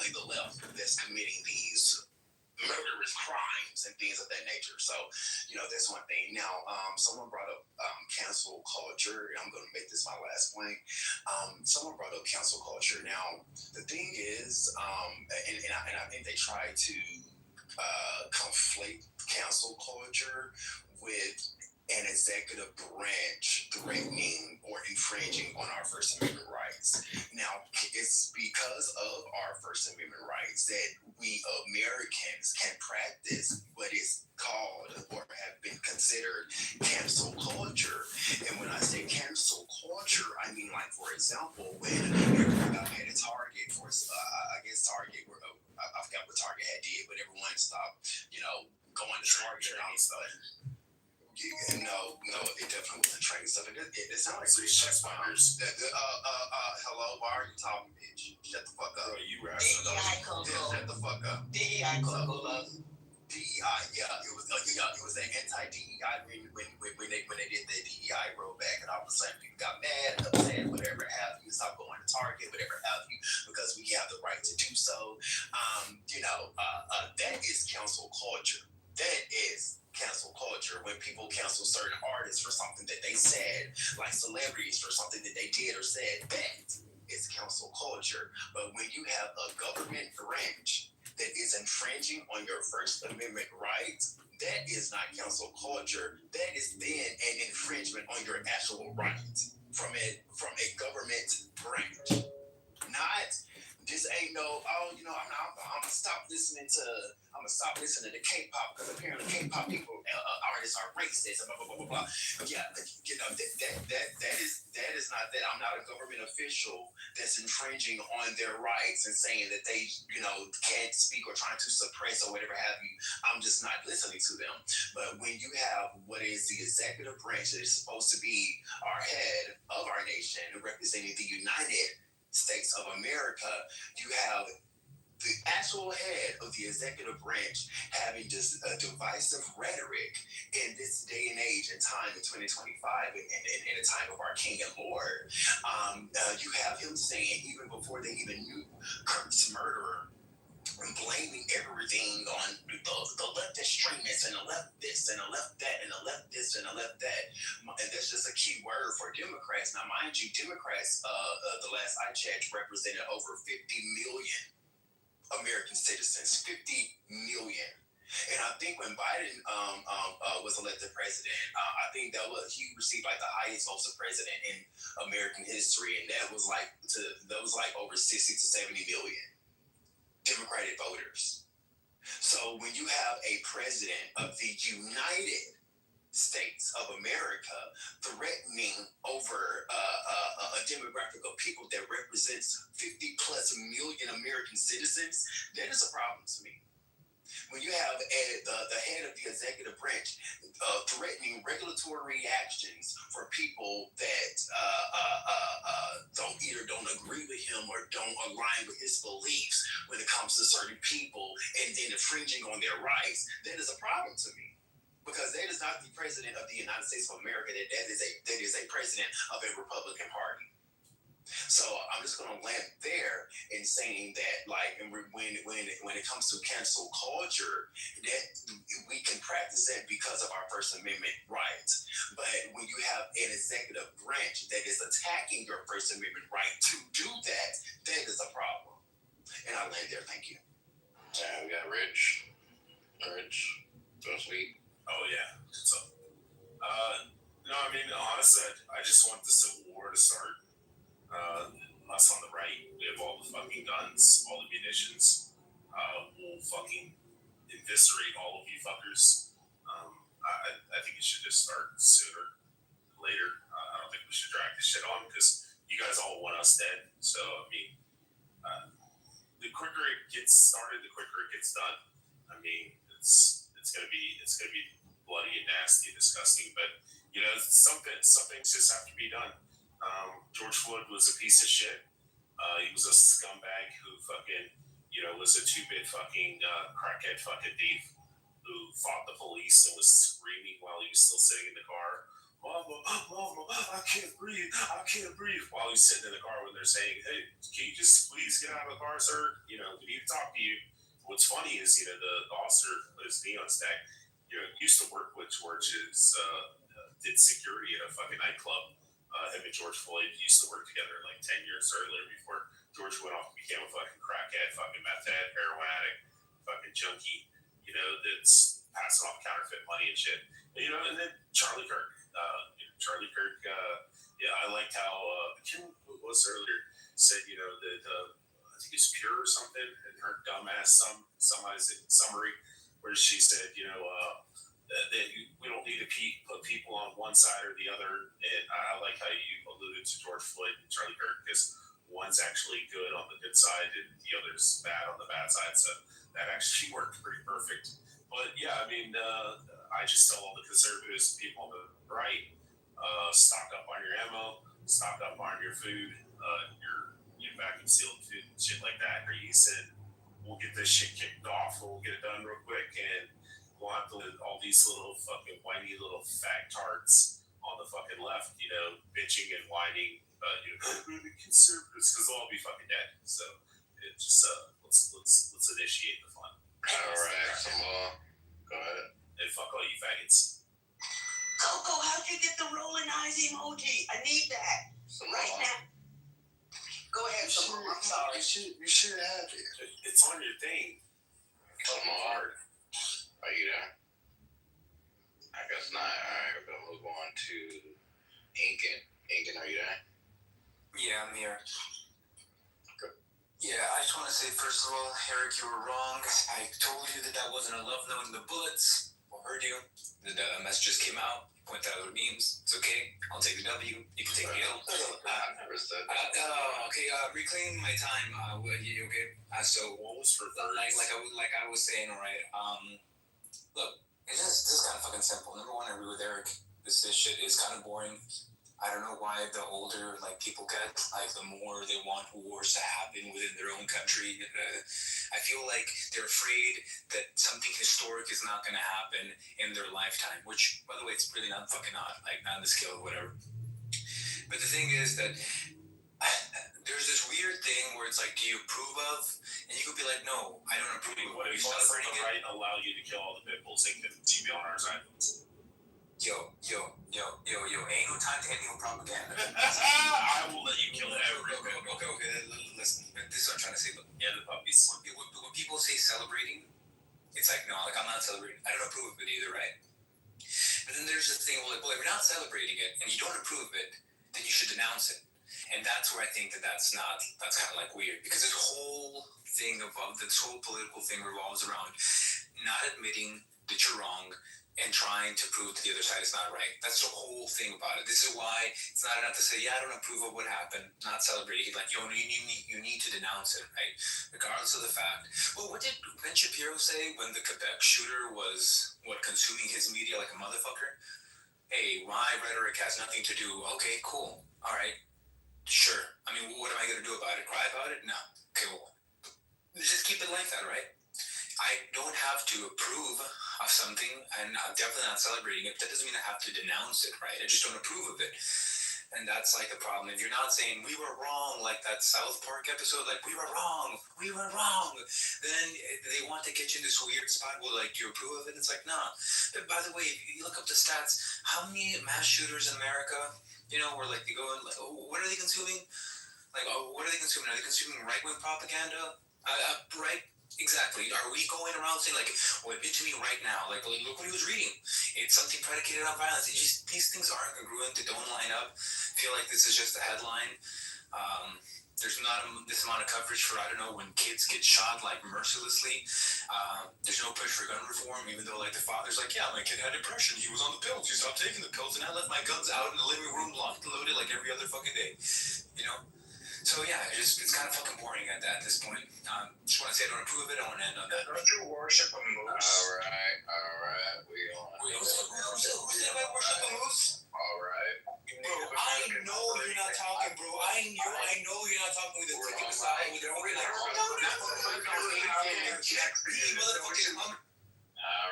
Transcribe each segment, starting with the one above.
primarily the left that's committing these murderous crimes and things of that nature. So, that's one thing. Now, someone brought up cancel culture, and I'm going to make this my last point. Someone brought up cancel culture. Now, the thing is, and I think they try to conflate cancel culture with an executive branch threatening or infringing on our First Amendment rights. Now, it's because of our First Amendment rights that we Americans can practice what is called or have been considered cancel culture. And when I say cancel culture, I mean, like, for example, when everyone got mad at Target for, I guess Target, I forgot what Target had did, but everyone stopped, going to Target and all stuff. No, it definitely wasn't training stuff. It sounded like check bombers. Hello, why are you talking, bitch? Shut the fuck up. You right? DEI Coco. Shut the fuck up. DEI Coco love. DEI, yeah, it was that anti-DEI when they did the DEI rollback, and all of a sudden people got mad, upset, whatever have you. Stop going to Target, whatever have you, because we have the right to do so. That is cancel culture. That is cancel culture when people cancel certain artists for something that they said, like celebrities for something that they did or said. That is cancel culture. But when you have a government branch that is infringing on your First Amendment rights, that is not cancel culture. That is then an infringement on your actual rights from a government branch. Not this ain't no, I'm gonna stop listening to K-pop because apparently K-pop people artists are racist and blah blah blah blah blah. Yeah, that is not that. I'm not a government official that's infringing on their rights and saying that they can't speak or trying to suppress or whatever have you. I'm just not listening to them. But when you have what is the executive branch that is supposed to be our head of our nation, representing the United States of America, you have the actual head of the executive branch having just a divisive rhetoric in this day and age and time in 2025 and in the time of our King and Lord. You have him saying, even before they even knew Kurt's murderer, blaming everything on the left extremists and the left this and the left that and the left this and the left that. And that's just a key word for Democrats. Now, mind you, Democrats, the last I checked, represented over 50 million American citizens. 50 million. And I think when Biden was elected president, I think he received like the highest votes of president in American history, and that was like over 60 to 70 million Democratic voters. So when you have a president of the United States of America threatening over a demographic of people that represents 50 plus million American citizens, that is a problem to me. When you have the head of the executive branch threatening regulatory actions for people that don't agree with him or don't align with his beliefs when it comes to certain people, and then infringing on their rights, that is a problem to me. Because that is not the president of the United States of America. That is a president of a Republican Party. So I'm just going to land there in saying that, like, and when it comes to cancel culture, that we can practice that because of our First Amendment rights. But when you have an executive branch that is attacking your First Amendment right to do that, that is a problem. And I'll land there. Thank you. We got Rich. So sweet. Oh yeah. So, honestly, I just want the Civil War to start. Us on the right, we have all the fucking guns, all the munitions. We'll fucking eviscerate all of you fuckers. I think it should just start sooner than later. I don't think we should drag this shit on because you guys all want us dead. So, the quicker it gets started, the quicker it gets done. It's gonna be bloody and nasty and disgusting, but some things just have to be done. George Floyd was a piece of shit. He was a scumbag who fucking, was a two-bit fucking crackhead fucking thief who fought the police and was screaming while he was still sitting in the car. Mama, I can't breathe. While he's sitting in the car with they're saying, "Hey, can you just please get out of the car, sir? You know, we need to talk to you." What's funny is, you know, the officer, his neon stack, you know, used to work with George's, did security at a fucking nightclub. Him and George Floyd used to work together like 10 years earlier before George went off and became a fucking crackhead, fucking meth head, heroin addict, fucking junkie, you know, that's passing off counterfeit money and shit. And, you know, and then Charlie Kirk. Charlie Kirk, yeah, I liked how Kim was earlier said, you know, that I think it's Pure or something, in her dumbass summary, where she said, you know, that we don't need to put people on one side or the other. And I like how you alluded to George Floyd and Charlie Kirk, because one's actually good on the good side and the other's bad on the bad side. So that actually worked pretty perfect. But yeah, I mean, I just tell all the conservatives, people on the right, stock up on your ammo, stock up on your food, your vacuum sealed food and shit like that. Or you said, we'll get this shit kicked off, we'll get it done real quick, and we'll have to let all these little fucking whiny little fag tarts on the fucking left, you know, bitching and whining, you know, the conservatives, because they'll all be fucking dead. So it just let's initiate the fun. All right, some more. Go ahead. And fuck all you faggots. Coco, how'd you get the rolling eyes emoji? I need that right now. Go ahead, Simone. I'm sorry. You should have it. It's on your thing. Come on. Are you there? I guess not. Alright, we're gonna move on to Incan. Incan, are you there? Yeah, I'm here. Good. Yeah, I just want to say, first of all, Eric, you were wrong. I told you that wasn't a love note in the bullets. I heard you. The messages came out. Point out the memes. It's okay. I'll take the W. You can take the L. I never said that. Okay. Reclaim my time. You okay? So What was for like I was saying, all right. Look, it's just kind of fucking simple. Number one, I agree with Eric. This shit is kind of boring. I don't know why the older people get, the more they want wars to happen within their own country. I feel like they're afraid that something historic is not going to happen in their lifetime, which, by the way, it's really not fucking not on the scale of whatever. But the thing is that there's this weird thing where it's like, do you approve of? And you could be like, no, I don't approve of. What Are if you the celebrating it? right allow you to kill all the pit bulls and be on our side? Yo, ain't no time to any propaganda. I will let you kill everyone. Okay, listen, this is what I'm trying to say. Look, Yeah, the puppies. when people say celebrating, it's like, no, I'm not celebrating. I don't approve of it either, right? But then there's this thing, well, if you're not celebrating it and you don't approve of it, then you should denounce it. And that's where I think that's kind of weird, because this whole thing this whole political thing revolves around not admitting that you're wrong and trying to prove that the other side is not right. That's the whole thing about it. This is why it's not enough to say, yeah, I don't approve of what happened, not celebrating. You need to denounce it, right? Regardless of the fact. Well, what did Ben Shapiro say when the Quebec shooter was, consuming his media like a motherfucker? Hey, my rhetoric has nothing to do. Okay, cool. All right. Sure. I mean, what am I going to do about it? Cry about it? No. Okay, well, just keep it like that, right? I don't have to approve of something, and I'm definitely not celebrating it. But that doesn't mean I have to denounce it, right? I just don't approve of it. And that's the problem. If you're not saying we were wrong, like that South Park episode, we were wrong, then they want to get you in this weird spot where do you approve of it? It's like, nah. But by the way, if you look up the stats, how many mass shooters in America, where they go and what are they consuming? What are they consuming? Are they consuming right-wing propaganda? Right? Exactly. Are we going around saying admit to me right now, look what he was reading. It's something predicated on violence. These things aren't congruent. They don't line up. I feel like this is just a headline. There's not this amount of coverage for, I don't know, when kids get shot mercilessly. There's no push for gun reform, even though the father's yeah, my kid had depression. He was on the pills. He stopped taking the pills, and I left my guns out in the living room, locked and loaded every other fucking day. So yeah, it's kind of fucking boring at this point. Just want to say I don't approve of it. I want to end on that. Don't you worship a moose? All right. Who's anybody worship a moose? All right. Bro, I know you're not talking, bro. I know you're not talking with a tick in the side with your All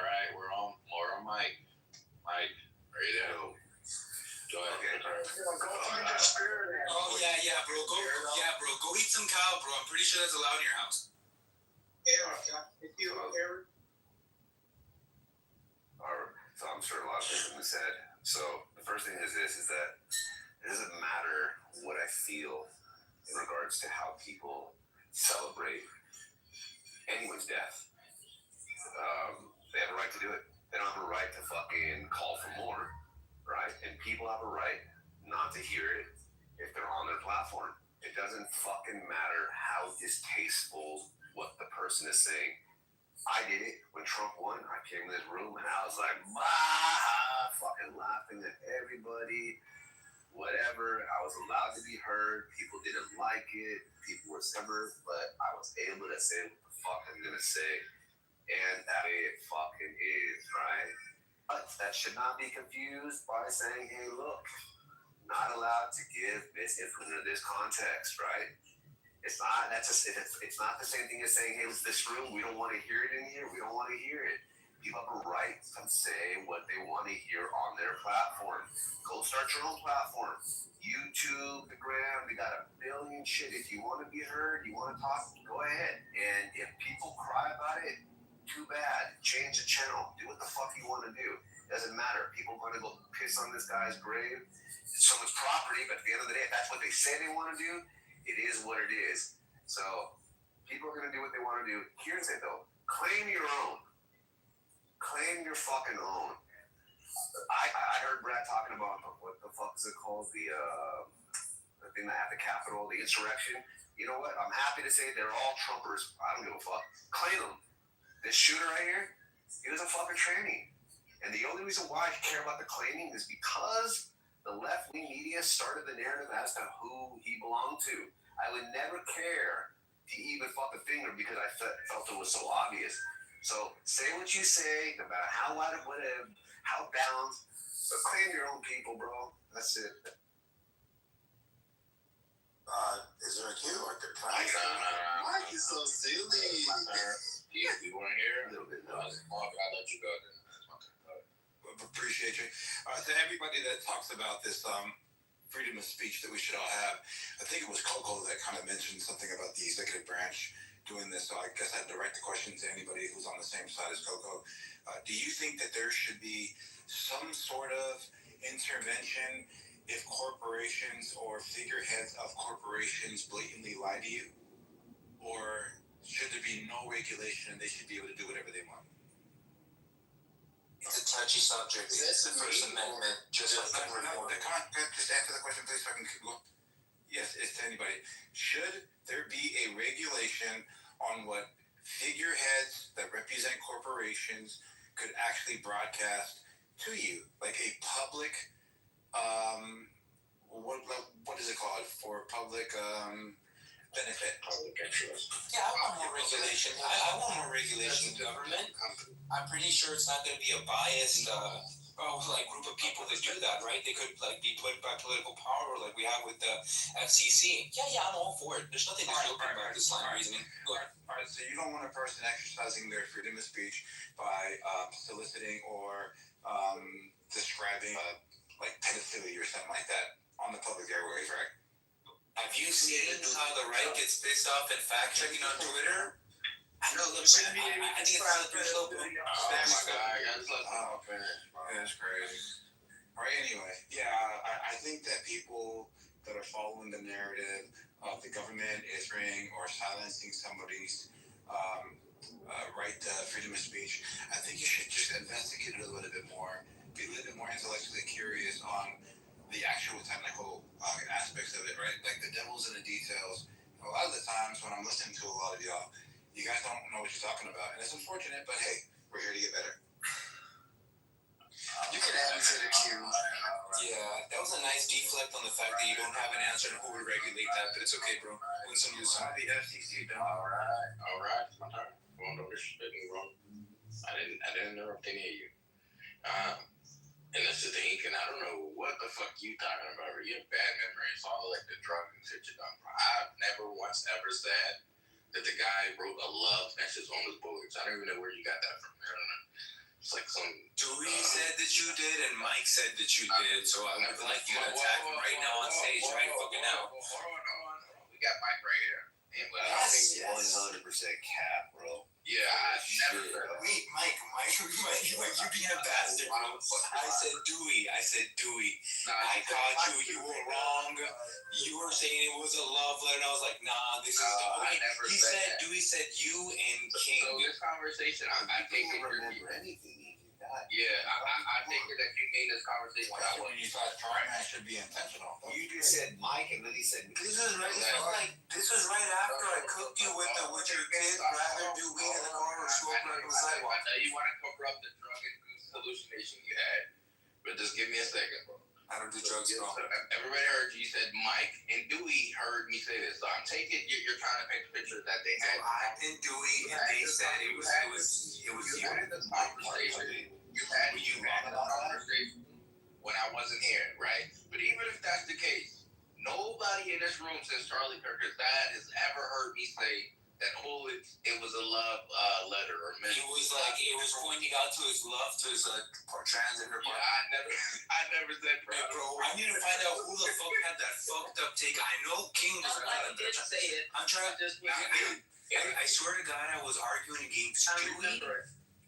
right, we're on mic. Mike, are you there? Go ahead. Okay. Oh yeah, bro. Go eat some cow, bro. I'm pretty sure that's allowed in your house. So I'm sure a lot of things have been said. So the first thing is this: is that it doesn't matter what I feel in regards to how people celebrate anyone's death. They have a right to do it. They don't have a right to fucking call for more, right? And people have a right not to hear it if they're on their platform. It doesn't fucking matter how distasteful what the person is saying. I did it when Trump won. I came in this room and I was like, fucking laughing at everybody, whatever. I was allowed to be heard. People didn't like it. People were stubborn, but I was able to say what the fuck I'm gonna say. And that it fucking is, right? But that should not be confused by saying, hey, look, not allowed to give misinformation in this context, right? It's not. It's not the same thing as saying, "Hey, it's this room. We don't want to hear it in here. We don't want to hear it." People have a right to say what they want to hear on their platform. Go start your own platform. YouTube, the Gram. We got a billion shit. If you want to be heard, you want to talk, go ahead. And if people cry about it, too bad. Change the channel. Do what the fuck you want to do. Doesn't matter. People are going to go piss on this guy's grave. It's someone's property, but at the end of the day, if that's what they say they want to do, it is what it is. So people are going to do what they want to do. Here's it though. Claim your own. Claim your fucking own. I heard Brad talking about what the fuck is it called? The thing that at the Capitol, the insurrection. You know what? I'm happy to say they're all Trumpers. I don't give a fuck. Claim them. This shooter right here, he was a fucking trainee. And the only reason why I care about the claiming is because the left-wing media started the narrative as to who he belonged to. I would never care to even fuck a finger because I felt it was so obvious. So say what you say, no matter how loud it would have, how balanced, but claim your own people, bro. That's it. Is there a cue or can I? Why are you so silly? You weren't here? A little bit, no. I'll let you go then. Appreciate you. To everybody that talks about this freedom of speech that we should all have, I think it was Coco that kind of mentioned something about the executive branch doing this. So I guess I'd direct the question to anybody who's on the same side as Coco. Do you think that there should be some sort of intervention if corporations or figureheads of corporations blatantly lie to you? Or should there be no regulation and they should be able to do whatever they want? It's a touchy subject. It's the First Amendment, just like the reform. Just answer the question, please, so I can keep going. Yes, it's to anybody. Should there be a regulation on what figureheads that represent corporations could actually broadcast to you, like a public, what is it called, for public benefit? Public interest. Yeah, I want more regulation. I want more regulation in government. I'm pretty sure it's not going to be a biased group of people that do that, right? They could be put by political power like we have with the FCC. Yeah, I'm all for it. There's nothing to joke about this line of reasoning. All right, so you don't want a person exercising their freedom of speech by soliciting or describing like pedophilia or something like that on the public airways, right? Have you seen how the right gets pissed off at fact checking on Twitter? I know, look, I think it's slippery slope. Oh my God, I just let them finish. That's crazy. All right, anyway, yeah, I think that people that are following the narrative of the government issuing or silencing somebody's right to freedom of speech, I think you should just investigate it a little bit more, be a little bit more intellectually curious on the actual technical aspects of it, right? Like the devil's in the details. A lot of the times when I'm listening to a lot of y'all, you guys don't know what you're talking about. And it's unfortunate, but hey, we're here to get better. You can add me to the queue. Yeah, that was a nice deflect on the fact that you don't have an answer on who would regulate that, but it's okay, bro. Win some, lose some. The FCC done. All right, it's my turn. Going over spitting wrong. I didn't interrupt any of you. And this is the ink, and I don't know what the fuck you talking about. You have bad memory. It's all like the drug and shit you done. I've never once ever said that the guy wrote a love message on his bullets. I don't even know where you got that from. I don't know. It's like some. Dewey said that you did, and Mike said that you did. So I would like you to attack him right now on stage, right fucking now. Hold on. We got Mike right here. And what I That's think 100% cap, bro. yeah, I never said that. Wait, Mike, you being a bastard, bro. I said Dewey. Nah, I caught you. You were wrong. You were saying it was a love letter. And I was like, nah, this is I Dewey. never He said said that. Dewey said you and King. So this conversation, I take it. remember anything. Yeah, I take it that you made this conversation. That's when you thought trying should be intentional. You just said Mike, and then he said This was right after I cooked you with your kid. Rather do weed in the car or smoke right on the sidewalk. I know you want to cover up the drug-induced hallucination you had, but just give me a second, bro. I don't do drugs at all. Everybody heard you. You said Mike and Dewey heard me say this, so I'm taking you're trying to paint the picture that they had. I and Dewey, and they said it was you. You had this conversation. You had this conversation when I wasn't here, right? But even if that's the case, nobody in this room since Charlie Kirk's dad has ever heard me say that it was a love letter or message. It was pointing out to his love to his transgender Yeah, partner. I never said, bro. Hey, bro, I need to find out who the fuck had that fucked up take. I know King was mad at that. say it. I'm trying to just. I swear to God, I was arguing against Dewey,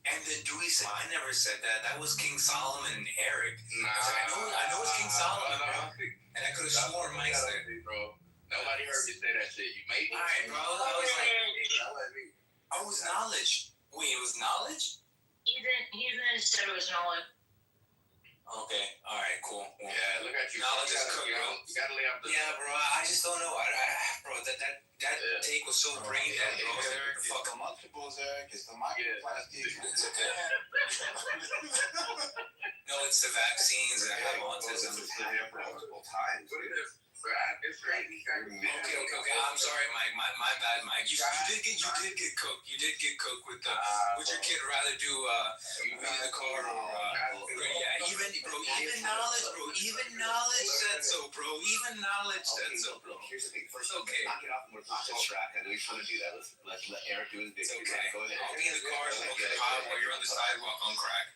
and then Dewey said, "I never said that. That was King Solomon and Eric." I know it's King Solomon, bro. And I could have sworn Mike said, bro. Nobody heard me say that shit. You made me. Alright, bro. I was knowledge. Wait, it was knowledge? He didn't say it was knowledge. Okay. Alright, cool. Yeah, look at you. Knowledge is cooked, bro. You gotta lay off the. Yeah, bro. I just don't know. Bro, that take was so brain dead, bro. It's the multiples, Eric. It's the microplastic. It's okay. No, it's the vaccines and I have autism. multiple times. It's crazy. Okay. I'm sorry, Mike. My bad, Mike. You did get cooked. You did get cooked with your kid rather do weed in the car or even knowledge said so, bro. Even knowledge said so, bro. Here's the thing. First, Okay. knock it off and we're off the track. I know you're trying to do that. Let's let Eric do his big. It's okay. Go ahead. I'll be in the car smoking pot while you're on the sidewalk on crack.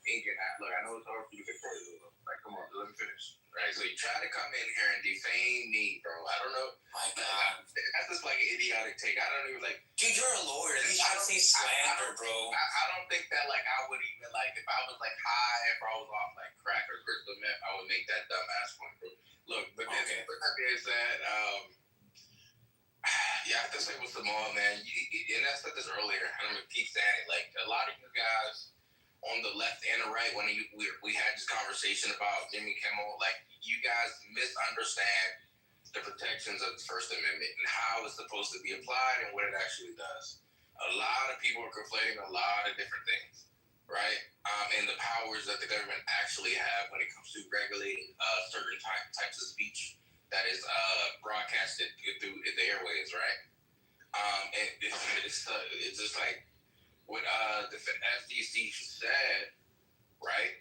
Look, I know it's hard for you to control it. Like, come on, let me finish. Right, so you try to come in here and defame me, bro. I don't know. My God. That's just like an idiotic take. I don't even like. Dude, you're a lawyer. You try to say slander, bro. I don't think that like I would even like if I was like high, if I was off like crack or crystal meth, I would make that dumbass point, bro. Look, but then with that being said, you have to say what's the mall, man. And I said this earlier, and I'm gonna keep saying it. Like a lot of you guys on the left and the right, when we had this conversation about Jimmy Kimmel, like you guys misunderstand the protections of the First Amendment and how it's supposed to be applied and what it actually does. A lot of people are conflating a lot of different things, right? And the powers that the government actually have when it comes to regulating certain types of speech that is broadcasted through the airwaves, right? And it's just like what the FCC said, right?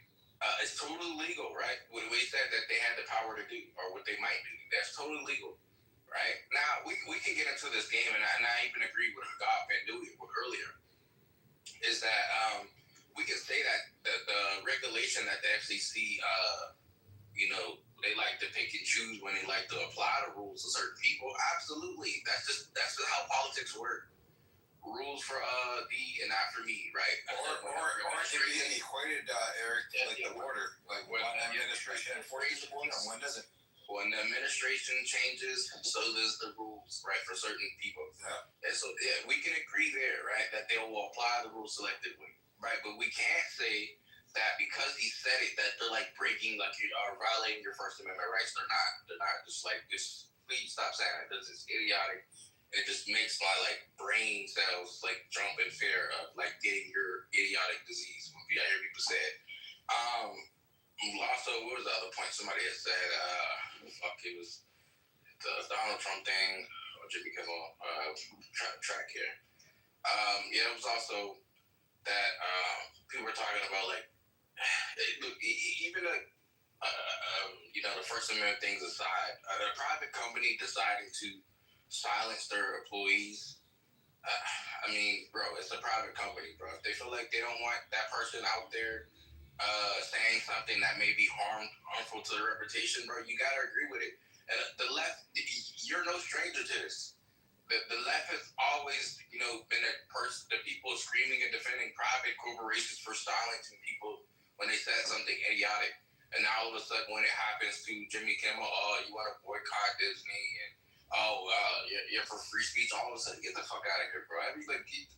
It's totally legal, right? What they said that they had the power to do, or what they might do, that's totally legal, right? Now we can get into this game, and I even agree with God Van Dewey earlier, is that we can say that the regulation that the FCC, they like to pick and choose when they like to apply the rules to certain people. Absolutely, that's just how politics work. Rules for thee and not for me, right? Or it can be equated, Eric, like the border. Like when the administration enforces the border, when does it? When the administration changes, so does the rules, right, for certain people. Yeah. And so we can agree there, right, that they will apply the rules selectively, right? But we can't say that because he said it that they're like breaking, like you are violating your First Amendment rights. They're not. They're not. Just please stop saying that. This is idiotic. It just makes my like brain cells like jump in fear of like getting your idiotic disease. I hear people say it. Also, what was the other point somebody had said? It was the Donald Trump thing or Jimmy Kimmel track here. It was also that people were talking about like even like the First Amendment things aside, a private company deciding to silence their employees I mean, bro, it's a private company, bro. If they feel like they don't want that person out there saying something that may be harmful to their reputation, bro, you gotta agree with it. And the left, you're no stranger to this. The left has always, been the people screaming and defending private corporations for silencing people when they said something idiotic. And now all of a sudden, when it happens to Jimmy Kimmel, oh, you want to boycott Disney, and you're for free speech. All of a sudden, get the fuck out of here, bro.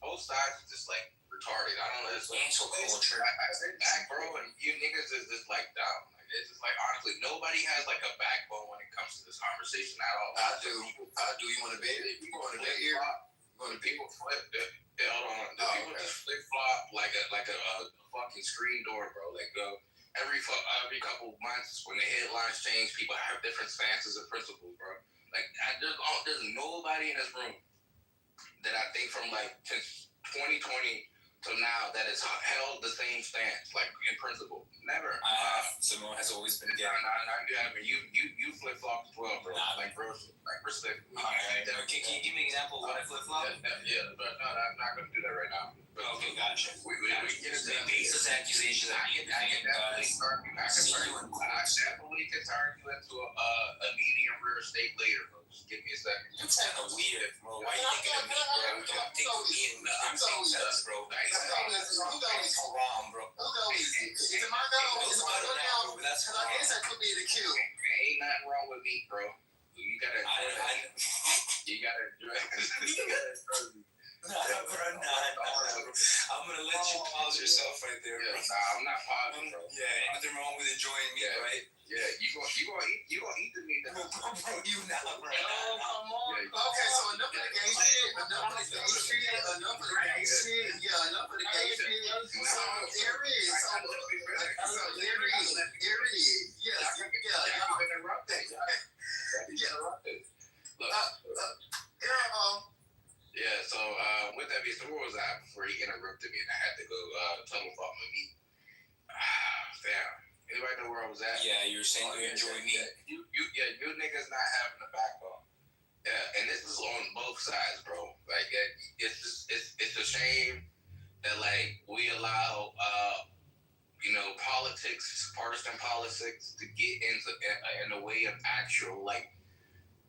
Both sides are just like retarded. I don't know. It's cancel culture. I said that, bro, and you niggas is just like dumb. Like, it's just like honestly, nobody has like a backbone when it comes to this conversation at all. I do. You want to bet? You want to bet here? People flip. Hold on. People just flip flop like a fucking screen door, bro. Like every couple months when the headlines change, people have different stances and principles, bro. Like there's nobody in this room that I think from like since 2020 till now that has held the same stance, like in principle. Never. Simone has always been gay. You flip flop as well, bro. Like respect. Can you give me an example of what I flip flop? Yeah, but no, I'm not gonna do that right now. Okay, gotcha. We get into baseless accusations. I can definitely can turn you into a medium rear estate later, bro. Just give me a second. It's kind of weird, bro. Why are you thinking of me, bro? Don't think of me and I'm saying sex, bro. That's wrong, bro. Is it my go? Is it my go now? That's I guess that could be the cue. Ain't nothing wrong with me, bro. You gotta Nah, bro. I'm gonna let you pause yourself right there, bro. Nah, I'm not pausing, bro. Yeah, ain't nothing wrong with enjoying me, right? Yeah, you gonna eat the meat. Bro, you not, bro. come on. Okay, so enough of the gay shit. Enough of the gay shit. Yeah, enough of the gay shit. So there is. Yes. Yeah, so with that being said, where was I before he interrupted me and I had to go tunnel off my meat? Damn. Anybody know where I was at? Yeah, you were saying you enjoy meat. You niggas not having a backbone. Yeah, and this is on both sides, bro. Like it's a shame that like we allow politics, partisan politics, to get in the way of actual like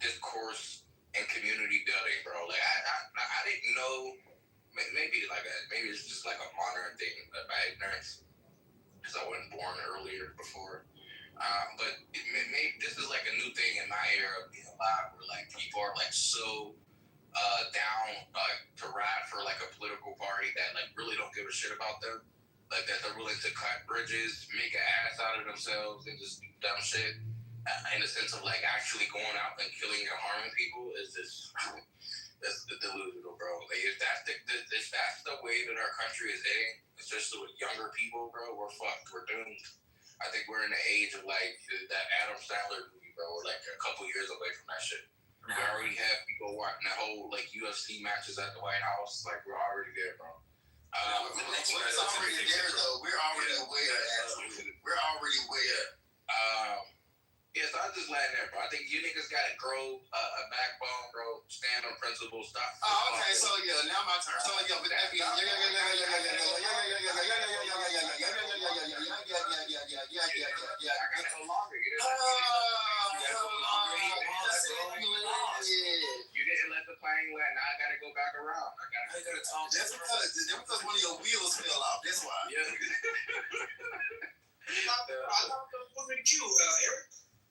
discourse and community building, bro. Like I didn't know. Maybe it's just like a modern thing by ignorance, because I wasn't born earlier before. But maybe this is like a new thing in my era of being alive, where like people are like so down to ride for like a political party that like really don't give a shit about them. Like that they're willing to cut bridges, make an ass out of themselves, and just do dumb shit. In the sense of like actually going out and killing and harming people is just that's the delusional, bro. Like if that's the way that our country is heading, especially with younger people, bro, we're fucked. We're doomed. I think we're in the age of like that Adam Sandler movie, bro. We're like a couple years away from that shit. We already have people watching the whole like UFC matches at the White House. Like we're already there, bro. What's already there though? We're already aware. We're already aware. Yeah, so I was just letting there, bro. I think you niggas gotta grow a backbone, bro. Stand on principles. Stop. Oh, okay. So yeah, now my turn. So yeah, but that being You didn't let the plane land. Now I gotta go back around. I gotta talk. That's because one of your wheels fell off. That's why. Yeah. I thought that was the cue, Eric.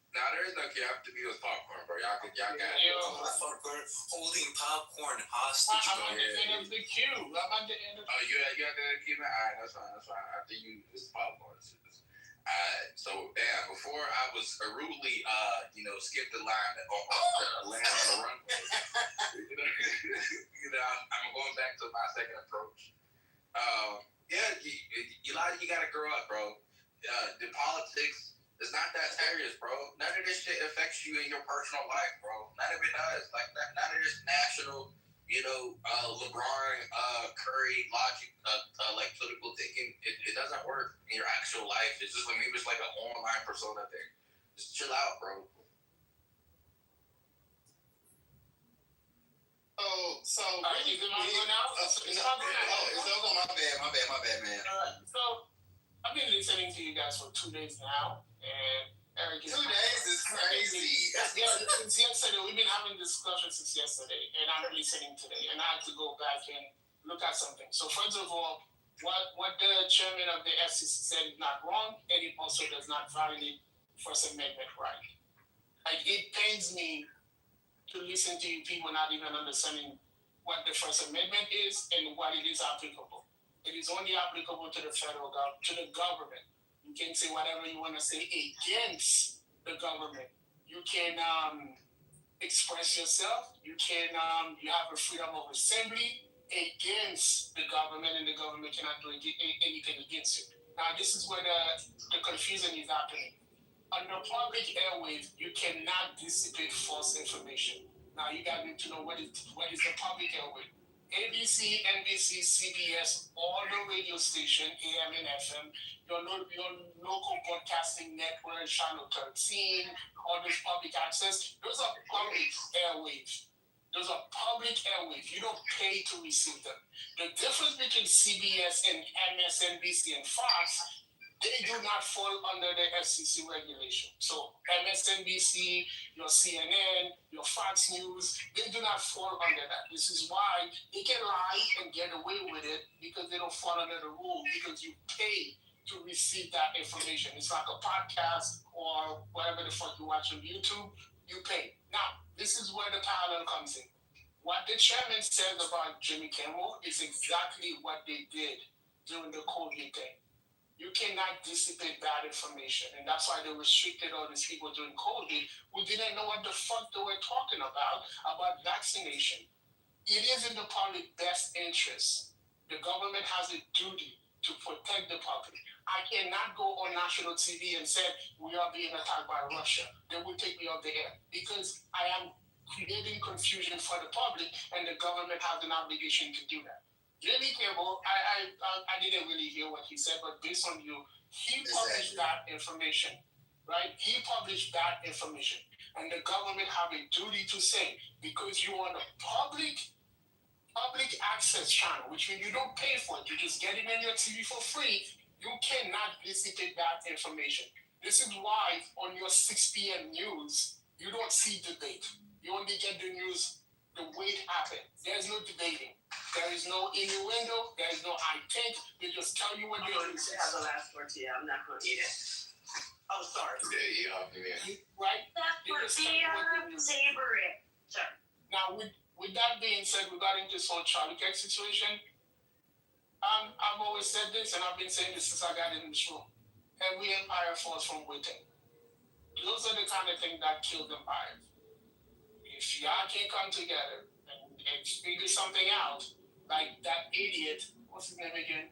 Nah, there is no key. I have to be with popcorn, bro. Y'all got it. Motherfucker holding popcorn hostage. I'm at the end of the queue. I'm at the end of the Oh, you got the key, man? All right, that's fine. After you, it's popcorn. So, damn, before I was rudely, skipped the line or land on the runway. I'm going back to my second approach. You gotta grow up, bro. The politics is not that serious, bro. None of this shit affects you in your personal life, bro. None of it does. Like none of this national, LeBron, Curry logic, like political thinking. It doesn't work in your actual life. It's just like maybe it's like an online persona thing. Just chill out, bro. So Alright, is it my go now? It's my go now. Oh, it's over. My bad, man. Alright, so I've been listening to you guys for 2 days now, and Eric is 2 days is crazy. Yeah, since yesterday, we've been having discussions since yesterday, and I'm listening today, and I had to go back and look at something. So first of all, what the chairman of the FCC said is not wrong, and it also does not violate First Amendment right. Like, it pains me to listen to you people not even understanding what the First Amendment is and what it is applicable. It is only applicable to the federal government, to the government. You can say whatever you want to say against the government. You can express yourself. You can you have a freedom of assembly against the government, and the government cannot do anything against you. Now, this is where the confusion is happening. On the public airwaves, you cannot dissipate false information. Now, you got to know what is the public airwave. ABC, NBC, CBS, all the radio station, AM and FM, your local broadcasting network, Channel 13, all this public access, those are public airwaves. Those are public airwaves. You don't pay to receive them. The difference between CBS and MSNBC and Fox, they do not fall under the FCC regulation. So MSNBC, your CNN, your Fox News, they do not fall under that. This is why they can lie and get away with it, because they don't fall under the rule, because you pay to receive that information. It's like a podcast or whatever the fuck you watch on YouTube, you pay. Now, this is where the parallel comes in. What the chairman says about Jimmy Kimmel is exactly what they did during the COVID thing. You cannot dissipate bad information, and that's why they restricted all these people during COVID who didn't know what the fuck they were talking about vaccination. It is in the public best interest. The government has a duty to protect the public. I cannot go on national TV and say we are being attacked by Russia. They will take me off the air, because I am creating confusion for the public, and the government has an obligation to do that. Jimmy Kimmel, I didn't really hear what he said, but based on you, he published that information, right? He published that information, and the government have a duty to say, because you are on a public access channel, which means you don't pay for it, you just get it on your TV for free. You cannot dissipate that information. This is why on your 6 p.m. news, you don't see debate. You only get the news the way it happened. There's no debating. There is no innuendo. There is no I think. They just tell you what they do. To have the last tortilla. I'm not going to eat it. Oh, sorry. Right? That tortilla, savor it. Sorry. Now, with that being said, regarding this whole Charlie Kirk situation, I've always said this, and I've been saying this since I got in this room. Every empire falls from within. Those are the kind of things that kill empires. If y'all can't come together and figure something out, like that idiot, what's his name again?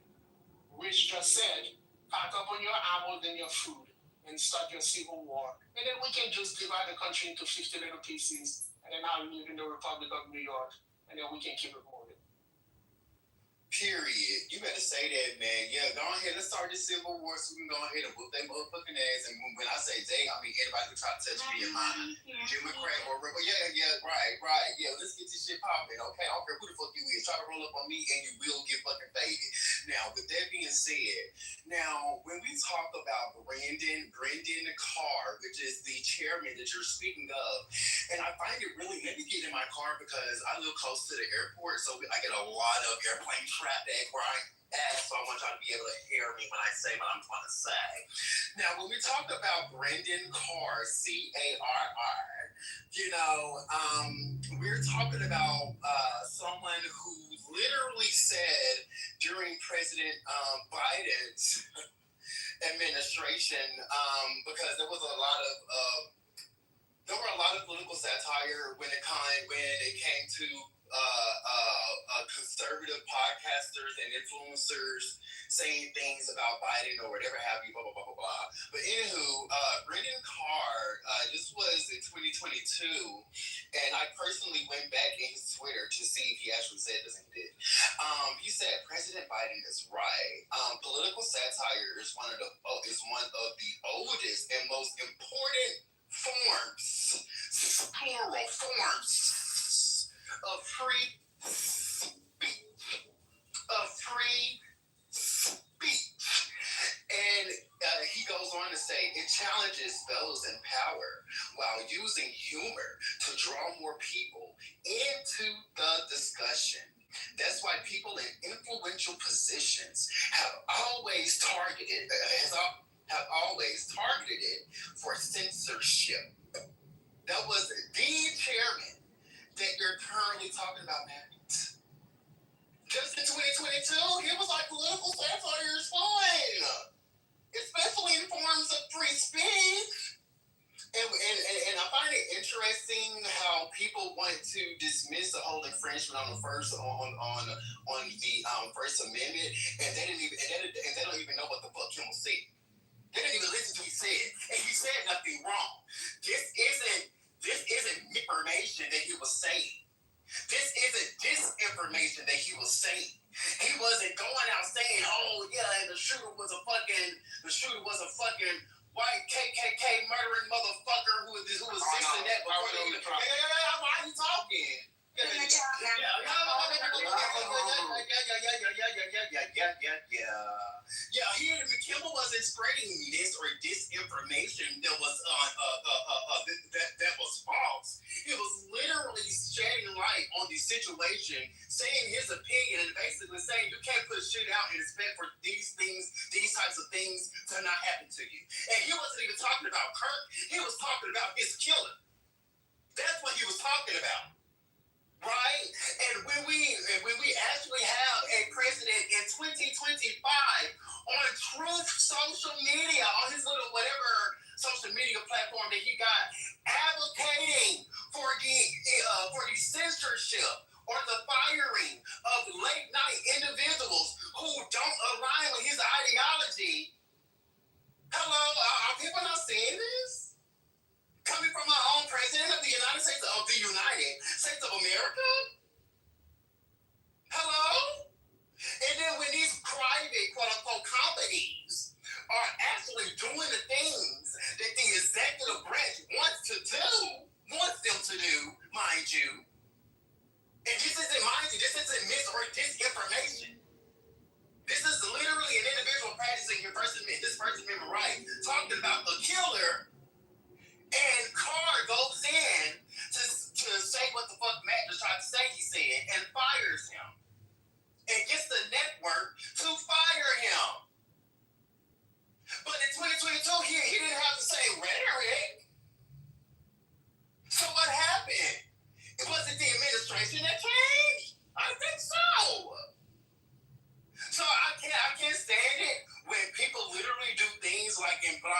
Rich just said, pack up on your ammo and your food and start your civil war. And then we can just divide the country into 50 little pieces, and then I'll live in the Republic of New York, and then we can keep it moving. Period. You better say that, man. Yeah, go ahead. Let's start this civil war so we can go ahead and whoop their motherfucking ass. And when I say they, I mean anybody who try to touch me and mine. Democrat or rebel. Yeah, right. Yeah, let's get this shit popping, okay? I don't care who the fuck you is. Try to roll up on me and you will get fucking faded. Now, with that being said, now, when we talk about Brandon Carr, which is the chairman that you're speaking of, and I find it really, let me get in my car because I live close to the airport, so I get a lot of airplane traffic where I'm at, so I want y'all to be able to hear me when I say what I'm trying to say. Now, when we talk about Brandon Carr, C-A-R-R, we're talking about someone who literally said during President Biden's administration, because there were a lot of political satire when it came to conservative podcasters and influencers saying things about Biden or whatever have you, blah, blah, blah, blah, blah. But anywho, Brandon Carr, this was in 2022, and I personally went back in his Twitter to see if he actually said this, and he did. He said, President Biden is right. Political satire is one of the oldest and most important forms of free speech. Free speech. And he goes on to say, it challenges those in power while using humor to draw more people into the discussion. That's why people in influential positions have always targeted it for censorship. That was the chairman that you're currently talking about, man. Just in 2022, he was like, political satire is fine, especially in forms of free speech. And I find it interesting how people want to dismiss the whole infringement on the First Amendment, and they don't even know what the fuck Kimmel said. They didn't even listen to what he said, and he said nothing wrong. This isn't information that he was saying. This isn't disinformation that he was saying. He wasn't going out saying, "Oh yeah, and the shooter was a fucking white KKK murdering motherfucker who was this and that." Why are you talking? Yeah. Kimmel wasn't spreading this or disinformation that was that was false. He was literally shedding light on the situation, saying his opinion, and basically saying you can't put shit out and expect for these types of things to not happen to you. And he wasn't even talking about Kirk. He was talking about his killer. That's what he was talking about. Right? And when we actually have a president in 2025 on Truth social media, on his little whatever social media platform that he got, advocating for the censorship or the firing of late night individuals who don't align with his ideology. Hello, are people not seeing this? Coming from our own president of the United States of America? Hello? And then when these private, quote-unquote, companies are actually doing the things that the executive branch wants them to do, mind you, and this isn't mis or disinformation. This is literally an individual practicing this First Amendment right, talking about the killer. And Carr goes in to say what the fuck Matt just tried to say he said and fires him. And gets the network to fire him. But in 2022, he didn't have the same rhetoric. So what happened? It wasn't the administration that changed? I think so. So I can't stand it when people literally do things like in front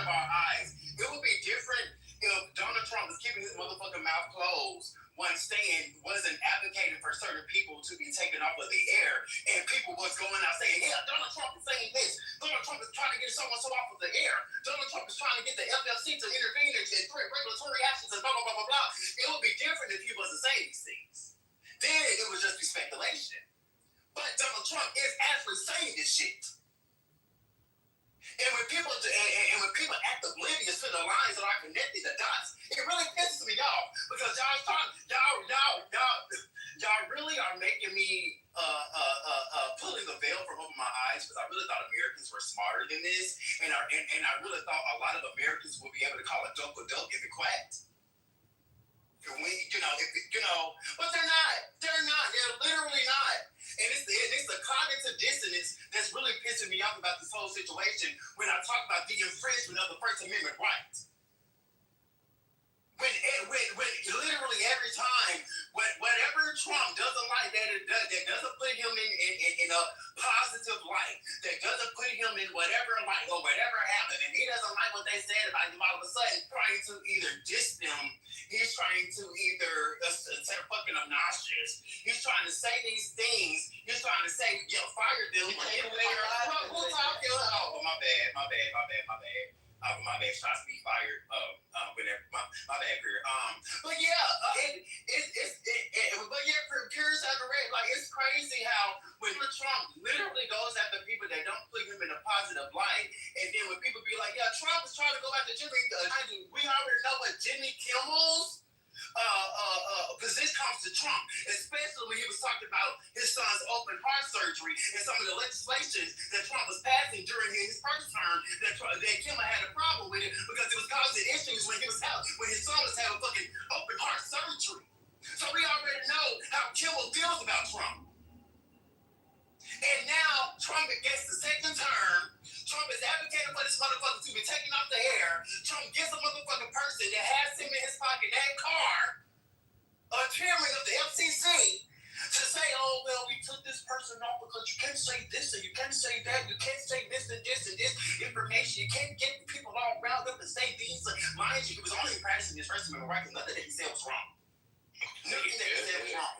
of our eyes. It would be different if Donald Trump was keeping his motherfucking mouth closed wasn't advocating for certain people to be taken off of the air, and people was going out saying, yeah, Donald Trump is saying this. Donald Trump is trying to get someone so off of the air. Donald Trump is trying to get the FLC to intervene and threat regulatory actions and blah, blah, blah, blah, blah. It would be different if he wasn't saying these things. Then it would just be speculation. But Donald Trump is actually saying this shit. And when people act oblivious to the lines that are connected, the dots, it really pisses me off because y'all really are making me pulling the veil from over my eyes because I really thought Americans were smarter than this, and I really thought a lot of Americans would be able to call a dope a dope if it quacked. But they're not. They're literally not. And it's the cognitive dissonance that's really pissing me off about this whole situation when I talk about the infringement of the First Amendment right. When literally every time, whatever Trump doesn't like that doesn't put him in a positive light, that doesn't put him in whatever light or whatever happened, and he doesn't like what they said about him all of a sudden, trying to either diss them, he's trying to either say fucking obnoxious, he's trying to say these things, he's trying to say, fire them. Who's talking? Oh, my bad. My bad. Shots be fired. Whenever my bad career. But yeah, pure cigarette. Like it's crazy how when Trump literally goes after people that don't put him in a positive light, and then when people be like, yeah, Trump is trying to go after Jimmy. We already know what Jimmy Kimmel's because this comes to Trump, especially when he was talking about his son's open heart surgery and some of the legislation that Trump was passing during his first term that Kimmel had a problem with it because it was causing issues when his son was having fucking open heart surgery. So we already know how Kimmel feels about Trump. And now Trump gets the second term. Trump is advocating for this motherfucker to be taken off the air. Trump gets a motherfucking person that has him in his pocket, that car, a chairman of the FCC, to say, oh, well, we took this person off because you can't say this and you can't say that. You can't say this and this and this information. You can't get people all riled up and say these. Mind you, he was only practicing his First Amendment right because nothing that he said was wrong. Nothing that he said was wrong.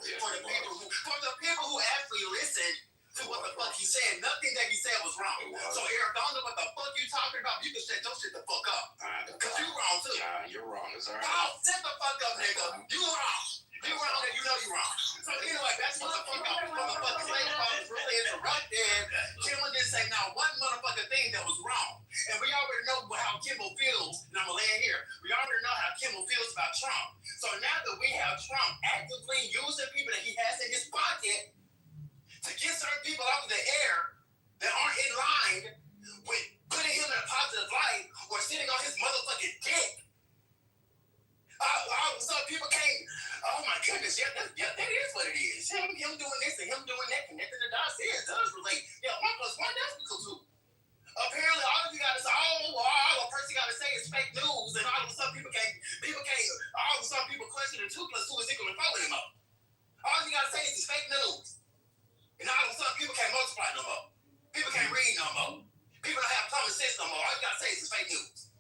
For the people who actually listened to what the fuck he said, nothing that he said was wrong. So Eric, I don't know what the fuck you talking about. You can shut your shit the fuck up. Because you wrong too. Nah, you're wrong. It's alright. Oh, shut the fuck up, nigga. You wrong. You wrong and you know you wrong. So anyway, that's what the fuck I was motherfucking saying. I was really interrupted. Kimmel didn't say not one motherfucking thing that was wrong. And we already know how Kimmel feels, and I'm gonna land here. We already know how Kimmel feels about Trump. So now that we have Trump actively using people that he has in his pocket to get certain people off of the air that aren't in line with putting him in a positive light or sitting on his motherfucking dick. Some people can't. Oh my goodness, yeah, that is what it is. Him doing this and him doing that, connecting the dots. It does relate. Yeah, 1 + 1 that's equal 2. Apparently, all of you got to say, all a person got to say is fake news, and all of a sudden people can't. All of a sudden people question 2 + 2 is equal to 4 anymore. All you got to say is it's fake news. And all of a sudden, people can't multiply no more. People can't read no more. People don't have common sense no more. All you got to say is it's fake news.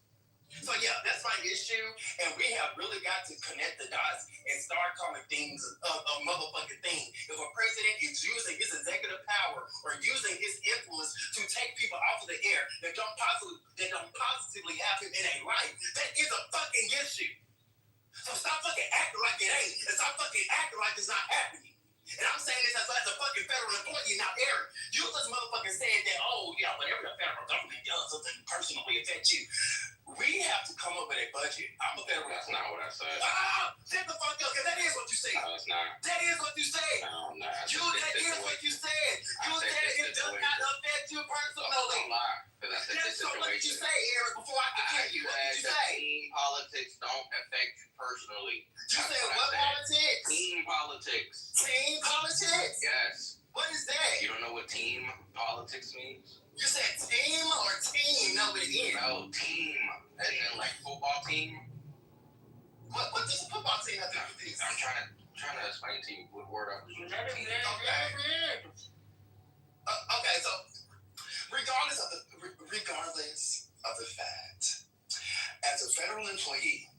So, yeah, that's my issue. And we have really got to connect the dots and start calling things a motherfucking thing. If a president is using his executive power or using his influence to take people off of the air that don't positively have him in a life, that is a fucking issue. So stop fucking acting like it ain't. And stop fucking acting like it's not happening. And I'm saying this as a fucking federal employee. Now, Eric, you just motherfucking said that, oh, yeah, whenever the federal government does something personally affect you, we have to come up with a budget. I'm a federal That's employee. not what I said. Shut the fuck up, because that is what you said. No, it's not. That is what you said. No, I'm not. That is what you said. You said it does not affect you personally. Don't lie. Because I said this So what did you say, Eric, before I continue? What did you say? Team politics don't affect you personally. You said what politics? Team politics. Team politics? Yes. What is that? You don't know what team politics means? You said team or team? No, but again. No, team. As in like football team. What does a football team have to do with this? I'm trying to explain to you what word I was using. Okay, so regardless of the fact, as a federal employee,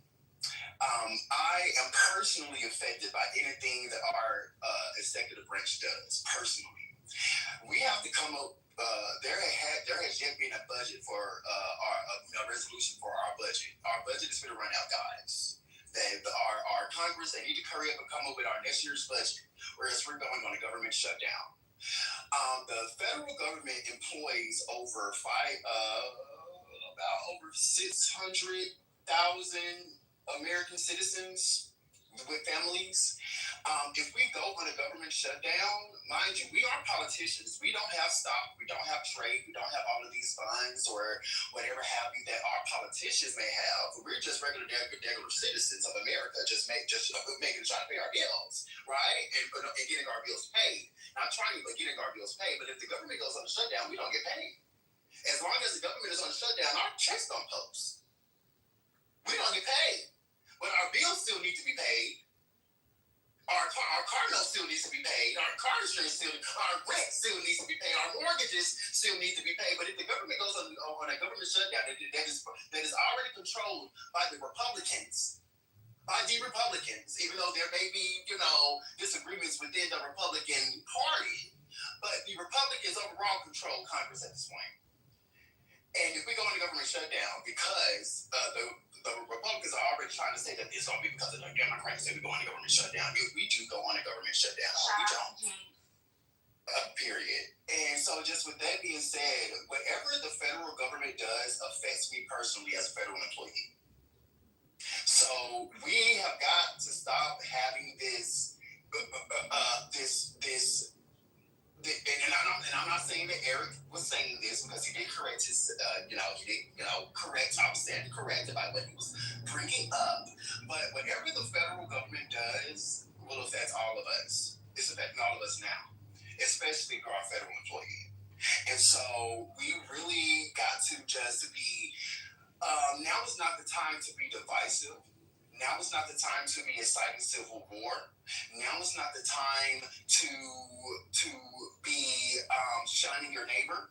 I am personally affected by anything that our executive branch does. Personally, we have to come up. There has yet been a budget for a resolution for our budget. Our budget is going to run out, guys. Our Congress, they need to hurry up and come up with our next year's budget, whereas we're going on a government shutdown. The federal government employs over 600,000 American citizens with families. If we go on a government shutdown, mind you, we aren't politicians. We don't have stock. We don't have trade. We don't have all of these funds or whatever have you that our politicians may have. We're just regular citizens of America, just trying to pay our bills, right? And getting our bills paid. Not trying, but getting our bills paid. But if the government goes on a shutdown, we don't get paid. As long as the government is on a shutdown, our checks don't post. We don't get paid. But our bills still need to be paid. Our car note still needs to be paid. Our car insurance our rent still needs to be paid. Our mortgages still need to be paid. But if the government goes on a government shutdown that is already controlled by the Republicans, even though there may be, disagreements within the Republican Party, but the Republicans overall control Congress at this point. And if we go on a government shutdown because the Republicans are already trying to say that it's going to be because of the Democrats that we go on a government shutdown. If we do go on a government shutdown, we don't. Period. And so just with that being said, whatever the federal government does affects me personally as a federal employee. So we have got to stop having this, and I'm not saying that Eric was saying this because he did correct his, correct, I was saying correct about what he was bringing up. But whatever the federal government does will affect all of us. It's affecting all of us now, especially for our federal employees. And so we really got to just be, now is not the time to be divisive. Now is not the time to be inciting civil war. Now is not the time to be shunning your neighbor.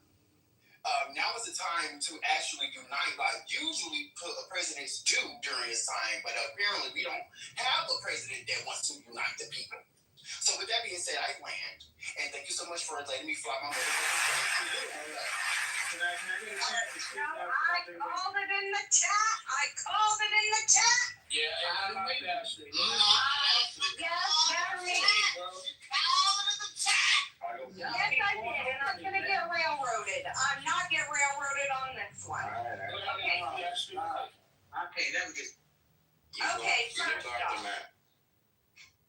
Now is the time to actually unite, like usually presidents do during this time, but apparently we don't have a president that wants to unite the people. So with that being said, I land, and thank you so much for letting me fly my motherfucking plane. No, I called it in the chat. Yeah, and I like that shit. Yes, Gary. Yes, I did, and I'm gonna get railroaded. I'm not get railroaded on this one. Okay. Okay, let me get. Okay,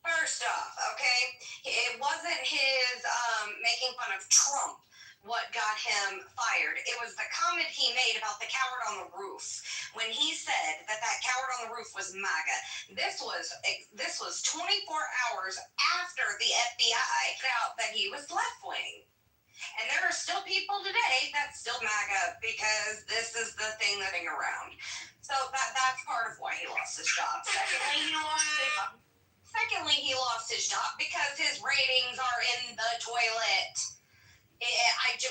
first off, okay, it wasn't his making fun of Trump what got him fired. It was the comment he made about the coward on the roof when he said that coward on the roof was MAGA. This was 24 hours after the FBI found out that he was left wing. And there are still people today that still MAGA because this is the thing that's around. So that's part of why he lost his job. Secondly, he lost his job because his ratings are in the toilet.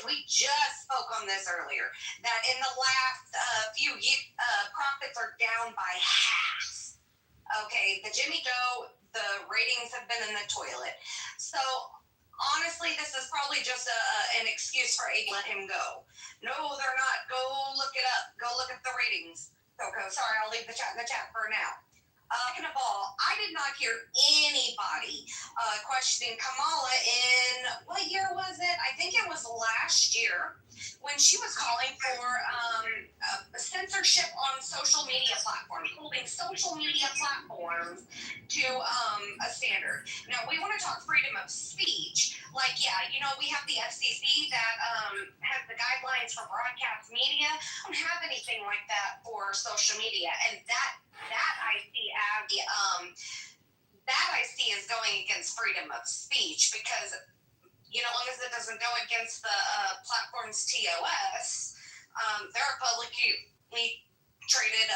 We just spoke on this earlier, that in the last few years, profits are down by half. Okay, the Jimmy Doe, the ratings have been in the toilet. So honestly, this is probably just an excuse for A to let him go. No, they're not. Go look it up. Go look at the ratings. Okay, sorry, I'll leave the chat in the chat for now. Second of all, I did not hear anybody questioning Kamala in, what year was it? I think it was last year when she was calling for censorship on social media platforms, holding social media platforms to a standard. Now, we want to talk freedom of speech. Like, yeah, we have the FCC that has the guidelines for broadcast media. I don't have anything like that for social media. And that I see as that I see as going against freedom of speech because, as long as it doesn't go against the platform's TOS, they're a publicly traded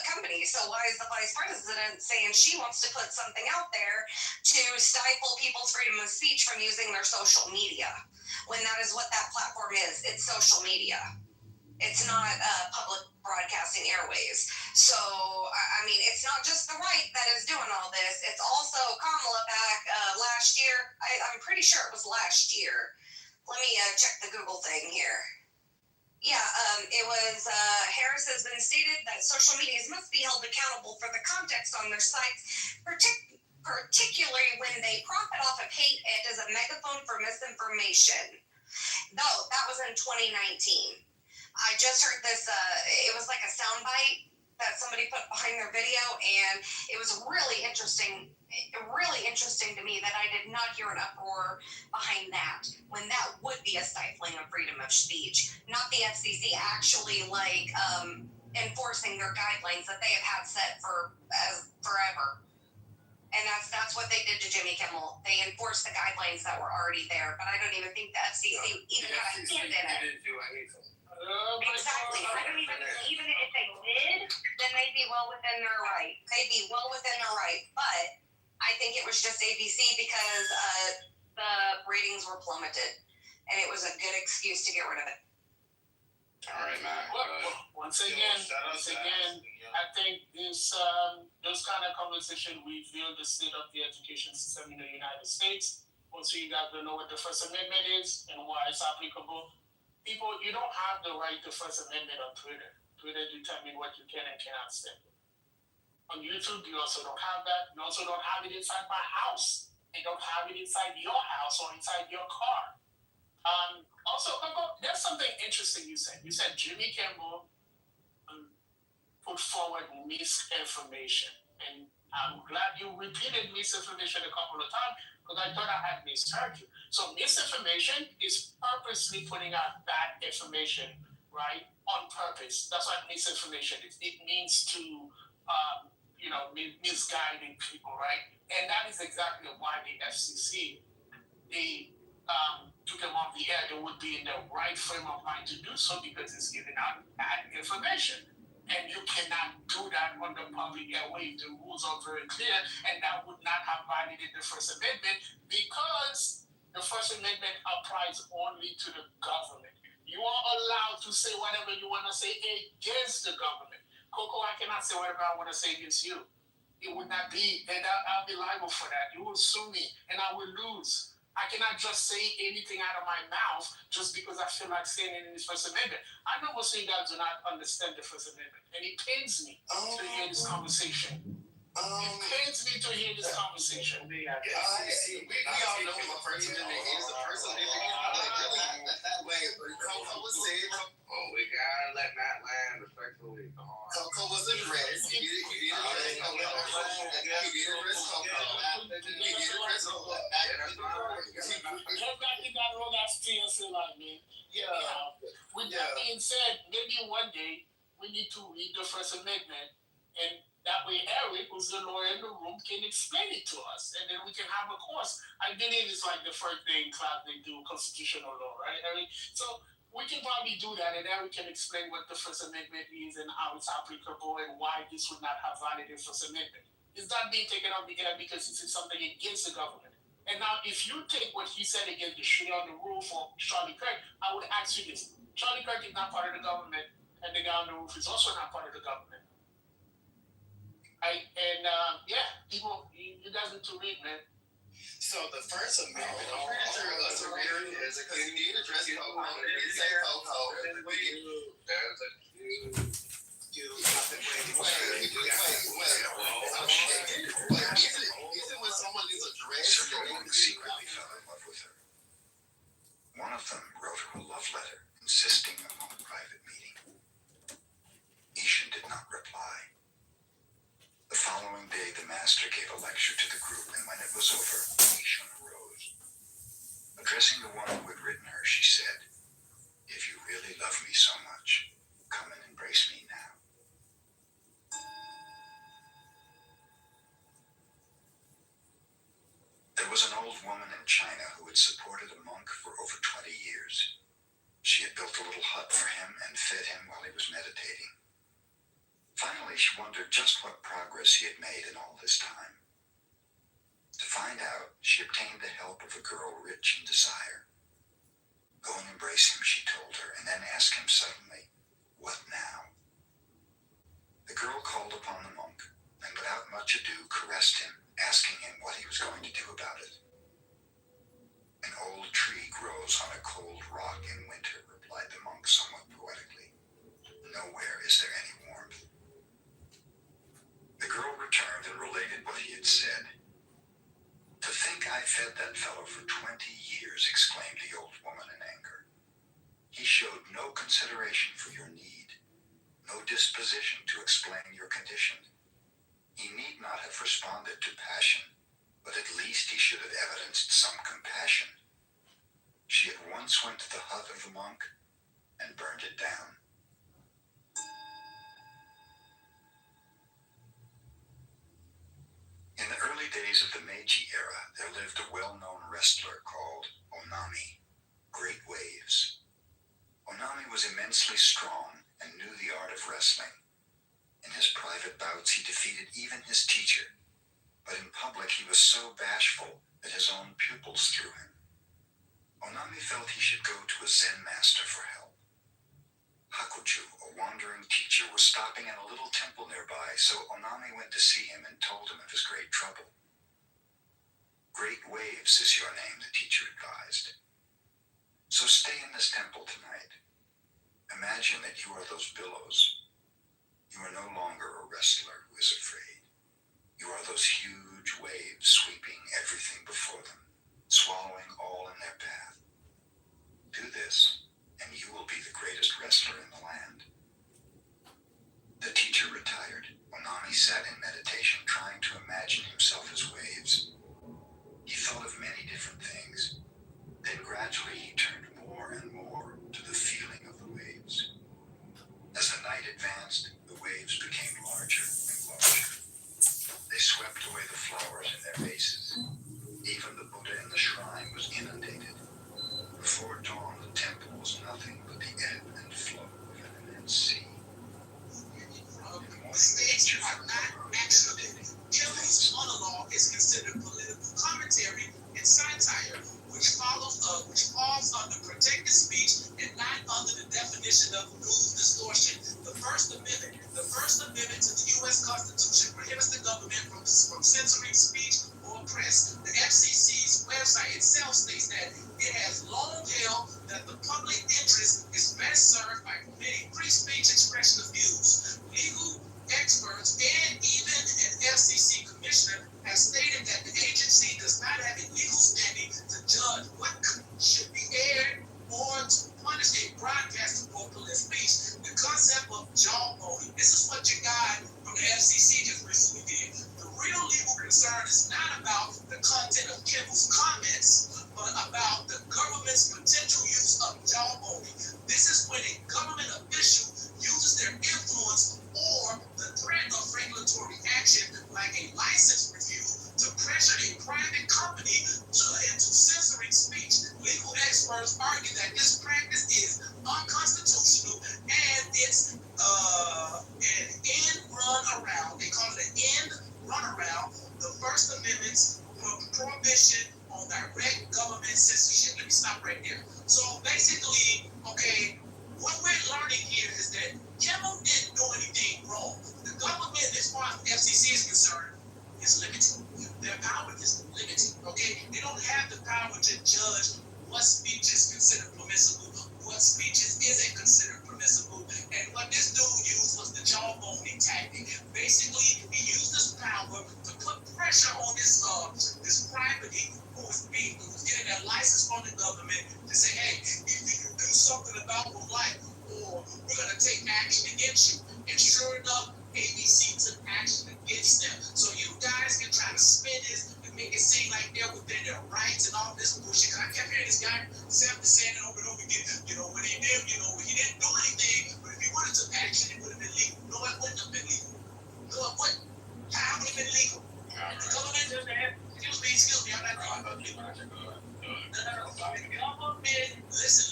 company. So why is the vice president saying she wants to put something out there to stifle people's freedom of speech from using their social media when that is what that platform is? It's social media. It's not public broadcasting airways. So, I mean, it's not just the right that is doing all this. It's also Kamala back last year. I'm pretty sure it was last year. Let me check the Google thing here. Yeah, it was Harris has been stated that social medias must be held accountable for the context on their sites, particularly when they profit off of hate and as a megaphone for misinformation. Though, that was in 2019. I just heard this, it was like a soundbite that somebody put behind their video, and it was really interesting to me that I did not hear an uproar behind that, when that would be a stifling of freedom of speech, not the FCC actually enforcing their guidelines that they have had set for forever. And that's what they did to Jimmy Kimmel. They enforced the guidelines that were already there, but I don't even think the FCC even had a hand in it. Didn't do anything. Exactly. I don't even if they did, then they'd be well within their right. But I think it was just ABC because the ratings were plummeted, and it was a good excuse to get rid of it. All right, man. Once again, I think this those kind of conversation reveal the state of the education system in the United States. Also, you got to know what the First Amendment is and why it's applicable. People, you don't have the right to First Amendment on Twitter. Twitter determines what you can and cannot stand. On YouTube, you also don't have that. You also don't have it inside my house. You don't have it inside your house or inside your car. Also, there's something interesting you said. You said Jimmy Kimmel put forward misinformation. And I'm glad you repeated misinformation a couple of times because I thought I had misheard you. So misinformation is purposely putting out bad information, right? On purpose. That's what misinformation is. It means to, misguiding people, right? And that is exactly why the FCC, they took them off the air. They would be in the right frame of mind to do so because it's giving out bad information. And you cannot do that on the public airway. The rules are very clear, and that would not have violated the First Amendment because the First Amendment applies only to the government. You are allowed to say whatever you want to say against the government. Coco, I cannot say whatever I want to say against you. It would not be, and I'll be liable for that. You will sue me, and I will lose. I cannot just say anything out of my mouth just because I feel like saying it in the First Amendment. I know most of you guys do not understand the First Amendment, and it pains me to hear this conversation. It pains me to hear this conversation. We all know what the First Amendment is. The First Amendment, Coco was saying. Oh, we gotta let Matt land respectfully. Come on. Coco was addressed. He didn't address Coco. He didn't address Coco. Everybody got all that stance in like me. With that being said, maybe one day we need to read the First Amendment, and that way Eric, who's the lawyer in the room, can explain it to us, and then we can have a course. I believe it's like the first day in class they do constitutional law, right, Eric? So we can probably do that, and Eric can explain what the First Amendment is and how it's applicable and why this would not have violated the First Amendment. It's not being taken off the air because it's something against the government. And now, if you take what he said against the shooter on the roof or Charlie Kirk, I would ask you this. Charlie Kirk is not part of the government, and the guy on the roof is also not part of the government. People, you guys need to read, man. So the First Amendment, I'm pretty sure us a reader is a good need to address Coco. It say Coco. Even when someone is addressed, secretly fell in love with her. One of them wrote her a love letter insisting on a private meeting. Ishan did not reply. The following day, the master gave a lecture to the group, and when it was over, Ishan arose. Addressing the one who had written her, she said, "If you really love me so much, come and embrace me now." There was an old woman in China who had supported a monk for over 20 years. She had built a little hut for him and fed him while he was meditating. Finally, she wondered just what progress he had made in all this time. To find out, she obtained the help of a girl rich in desire. "Go and embrace him," she told her, and then asked him suddenly, "What now?" The girl called upon the monk, and without much ado caressed him, asking him what he was going to do about it. "An old tree grows on a cold rock in winter," replied the monk somewhat poetically. "Nowhere is there any warmth." The girl returned and related what he had said. "To think I fed that fellow for 20 years, exclaimed the old woman in anger. "He showed no consideration for your need, no disposition to explain your condition. He need not have responded to passion, but at least he should have evidenced some compassion." She at once went to the hut of the monk and burned it down. In the early days of the Meiji era, there lived a well-known wrestler called Onami, Great Waves. Onami was immensely strong and knew the art of wrestling. In his private bouts, he defeated even his teacher, but in public he was so bashful that his own pupils threw him. Onami felt he should go to a Zen master for help. Hakuju, a wandering teacher, was stopping in a little temple nearby, so Onami went to see him and told him of his great trouble. "Great Waves is your name," the teacher advised. "So stay in this temple tonight. Imagine that you are those billows. You are no longer a wrestler who is afraid. You are those huge waves sweeping everything before them, swallowing all in their path. Do this, and you will be the greatest wrestler in the land." The teacher retired. Onami sat in meditation, trying to different things. Then gradually he turned more and more to the feeling of the waves. As the night advanced, the waves became larger and larger. They swept away the flowers in their vases. Even the Buddha in the shrine was inundated. Before dawn, the temple was nothing but the ebb and flow of an immense sea. Mistakes are not actionable. Kelly's monologue is considered political commentary and satire, which falls under protected speech and not under the definition of news distortion. The First Amendment to the U.S. Constitution prohibits the government from censoring speech or press. The FCC's website itself states that it has long held that the public interest is best served by permitting free speech expression of views. Legal experts and even an FCC commissioner has stated that the agency does not have a legal standing to judge what should be aired or to punish a broadcaster for political speech. The concept of jawboning. This is what your guy from the FCC just recently did. The real legal concern is not about the content of Kimball's comments, but about the government's potential use of jawboning. This is when a government official uses their influence or the threat of regulatory action, like a license review, to pressure a private company into censoring speech. Legal experts argue that this practice is unconstitutional and it's an end run around. They call it an end run around the First Amendment's prohibition on direct government censorship. Let me stop right there. So basically, okay, what we're learning here is that Kimmel didn't do anything wrong. The government, as far as the FCC is concerned, is limited. Their power is limited, okay? They don't have the power to judge what speech is considered permissible, what speeches isn't considered permissible. And what this dude used was the jawboning tactic. Basically, he used this power to put pressure on this property who was getting that license from the government to say, hey, if you can do something about your life, or we're going to take action against you. And sure enough, ABC took action against them. So you guys can try to spin this and make it seem like they're within their rights and all this bullshit. Cause I kept hearing this guy saying it over and over again. You know, when he did, he didn't do anything, but if he would have took action, it would have been legal. No, it wouldn't have been legal. No, it wouldn't. How would it have been legal? The government doesn't have, excuse me, I'm not talking about legal. No. Listen.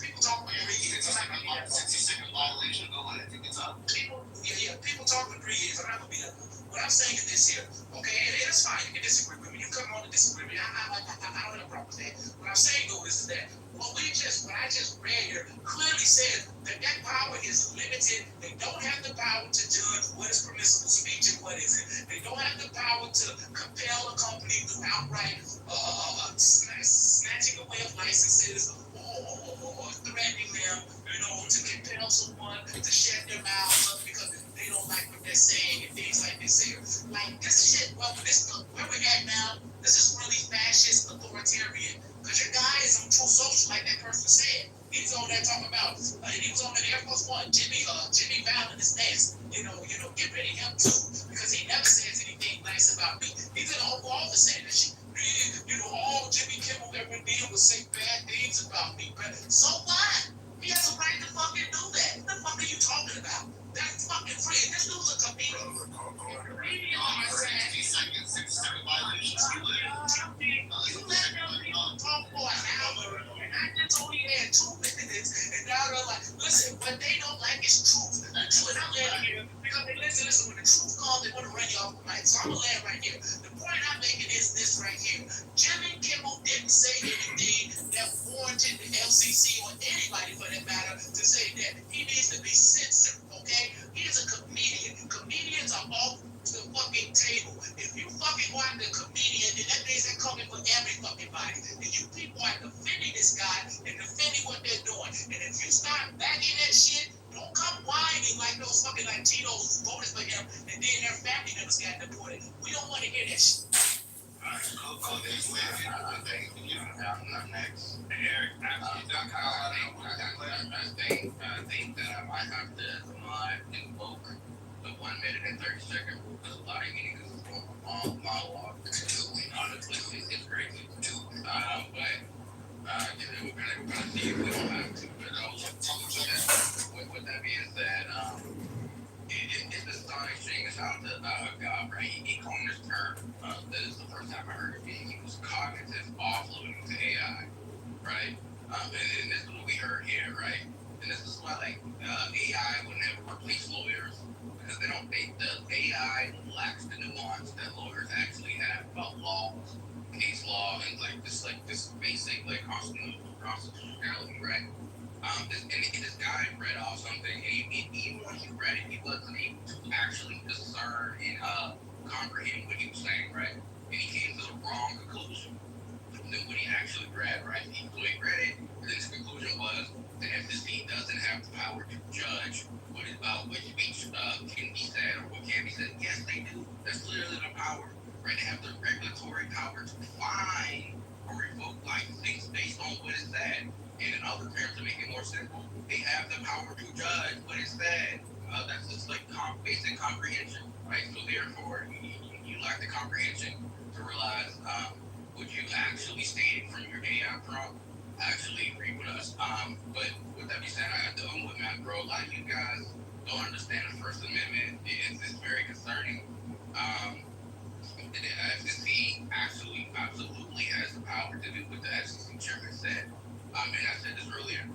People talk for 3 years. I'm not gonna be that. 60-second violation. Go ahead. It's up. People talk for 3 years. I'm not gonna be that. What I'm saying is this here, okay? And it's fine. You can disagree with me. You come on to disagree with me. I don't have a problem with that. What I'm saying though is that what I just read here clearly said that power is limited. They don't have the power to judge what is permissible speech and what isn't. They don't have the power to compel a company to outright snatching away of licenses or threatening them, to compel someone to shut their mouths up because they don't like what they're saying and things like this here. Like this shit, where we're at now, this is really fascist authoritarian. Because your guy is on True Social, like that person said. He's on there talking about, he was on the Air Force One, Jimmy Fallon is next. Get rid of him too, because he never says anything nice about me. He's in the Oval Office saying that shit. All Jimmy Kimmel ever did was say bad things about me. But so what? He has a right to fucking do that. What the fuck are you talking about? That's fucking free. This dude's a comedian. You let them talk for an hour, and I just only had 2 minutes, and now they're like, listen, what they don't like is truth. And I'm laying here, because they listen, when the truth comes, they want to run you off the mic. So I'm going to land right here. The point I'm making is this right here. Jimmy Kimmel didn't say anything that warranted the FCC or anybody for that matter to say that he needs to be censored, okay? He is a comedian. Comedians are off the fucking table. If you fucking want the comedian, then that means they're coming for every fucking body. And you people are defending this guy and defending what they're doing. And if you start backing that shit, don't come whining like those fucking Latinos who voted for him and then their family members got deported. We don't want to hear that shit. Alright, cool. I think that I might have to invoke the 1 minute and 30-second rule because a lot of meetings is a form of monologue. Honestly, it's crazy. But we're gonna see if we don't have to. But with that being said, it's astonishing. It's out to God, right? He coined this term. This is the first time I heard it being used. Cognitive offloading to AI, right? And this is what we heard here, right? And this is why, like, AI will never replace lawyers because they don't. The AI lacks the nuance that lawyers actually have about laws, case law, and like this basic like constitutionality, right? This guy read off something, and even when he read it, he wasn't able to actually discern and comprehend what he was saying, right? And he came to the wrong conclusion than what he actually read, right? So he read it, and his conclusion was the FCC doesn't have the power to judge which speech can be said or what can be said. Yes, they do. That's literally the power, right? They have the regulatory power to fine or revoke license based on what is said. And in other terms, to make it more simple, they have the power to judge what is said. That's just like basic comprehension, right? So therefore, you lack the comprehension to realize what you actually stated from your AI prompt actually agree with us. But with that being said, I'm with Matt, bro. A lot of you guys don't understand the First Amendment. It's very concerning. The FCC absolutely has the power to do what the FCC chairman said. And I said this earlier.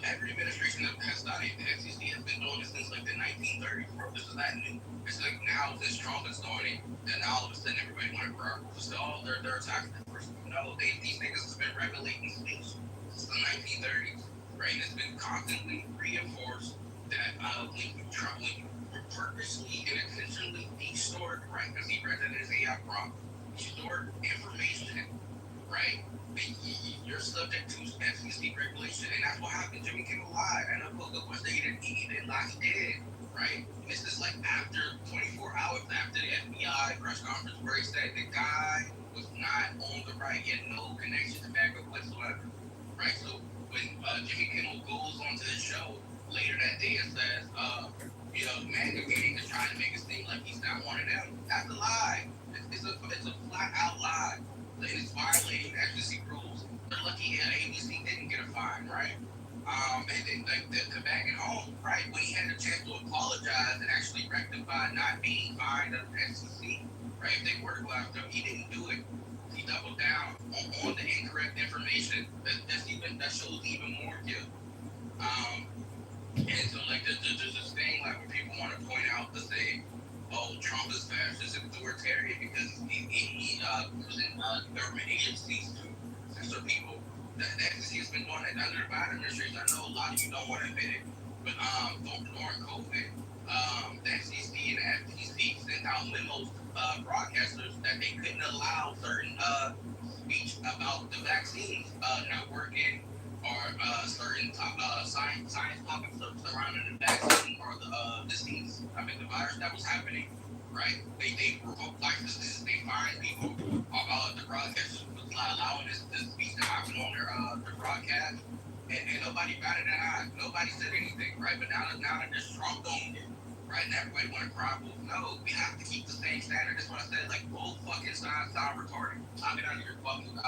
Every administration that has done it, the FCC has been doing it since like the 1930s, bro. This is not new. It's like now since Trump is doing it, and now all of a sudden everybody want to grow. So they're attacking the first. No, these niggas have been regulating speech since the 1930s, right? And it's been constantly reinforced that when you purposely and intentionally distort, right? Because he read that in his AI prompt, distort information, right? You're subject to FCC regulation, and that's what happened. Jimmy Kimmel lied, and look what he didn't lie, he did, right? This is like after 24 hours after the FBI press conference where he said the guy was not on the right, he had no connection to MAGA whatsoever, right? So when Jimmy Kimmel goes onto the show later that day and says, MAGA gang is trying to make it seem like he's not one of them, that's a lie. It's a flat out lie. It's violating FCC rules. They're lucky ABC didn't get a fine, right? And then like to back it home, right? When he had a chance to apologize and actually rectify not being fined at the FCC, right? If they were to go after him, he didn't do it. He doubled down on the incorrect information. That shows even more guilt. And so like there's this thing like when people want to point out to say, oh, Trump is fascist and authoritarian because he using government agencies to censor people. The FCC has been doing that under the Biden administration. I know a lot of you don't want to admit it, but during COVID, the FCC and the FTC sent out memos to broadcasters that they couldn't allow certain speech about the vaccines not working or certain science topics surrounding the vaccine or the disease, the virus that was happening, right? They revoked licenses, they fined people. The broadcasters was not allowing this speech to happen on their broadcast, and nobody batted an eye. Nobody said anything, right? But now that this Trump doing it, right? And everybody want to grapple. No, we have to keep the same standard. That's what I said. Like both fucking sides sound retarded. I'll get out of your fucking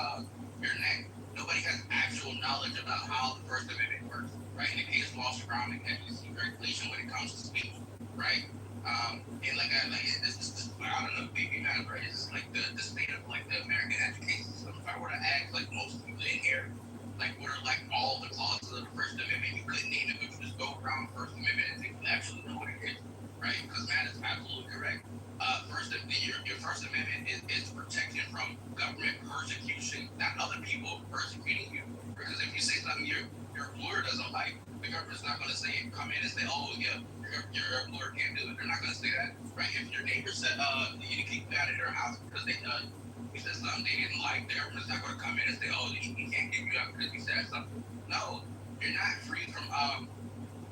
your neck. Nobody has actual knowledge about how the First Amendment works, right? In the case law surrounding FCC regulation when it comes to speech, right? And like this is I don't know, baby man, right? It's like the state of like the American education system. If I were to ask like most people in here, like what are like all the clauses of the First Amendment, you couldn't name it, but you just go around the First Amendment and people actually know what it is, right? Because Matt is absolutely correct. Your First Amendment is protection from government persecution, not other people persecuting you. Because if you say something your employer doesn't like, the government's not going to say come in and say, oh yeah, your employer can't do it. They're not going to say that, right? If your neighbor said you need to kick you out of their house because you said something they didn't like, the government's not going to come in and say, oh, you can't kick you out because you said something. No, you're not free from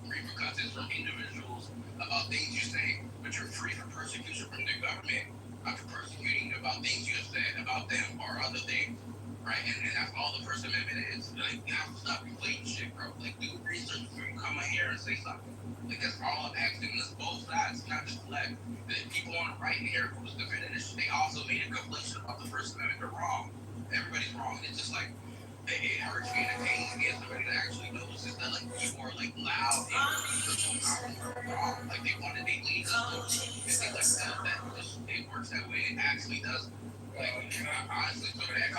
repercussions from individuals about things you say, but you're free from persecution from the government after persecuting you about things you have said about them or other things. right? And that's all the First Amendment is. Like, you have to stop conflating shit, bro. Like, do research before you come in here and say something. Like, that's all I'm asking. It's both sides, not just black. The people on the right here who was defending this shit, they also made a conflation about the First Amendment. They're wrong. Everybody's wrong. It's just like, it hurts me and it pains me as somebody that actually knows this, that like people are like loud and wrong. Like they wanted they lead us and they like that it works that way. It actually does. Like honestly, some of that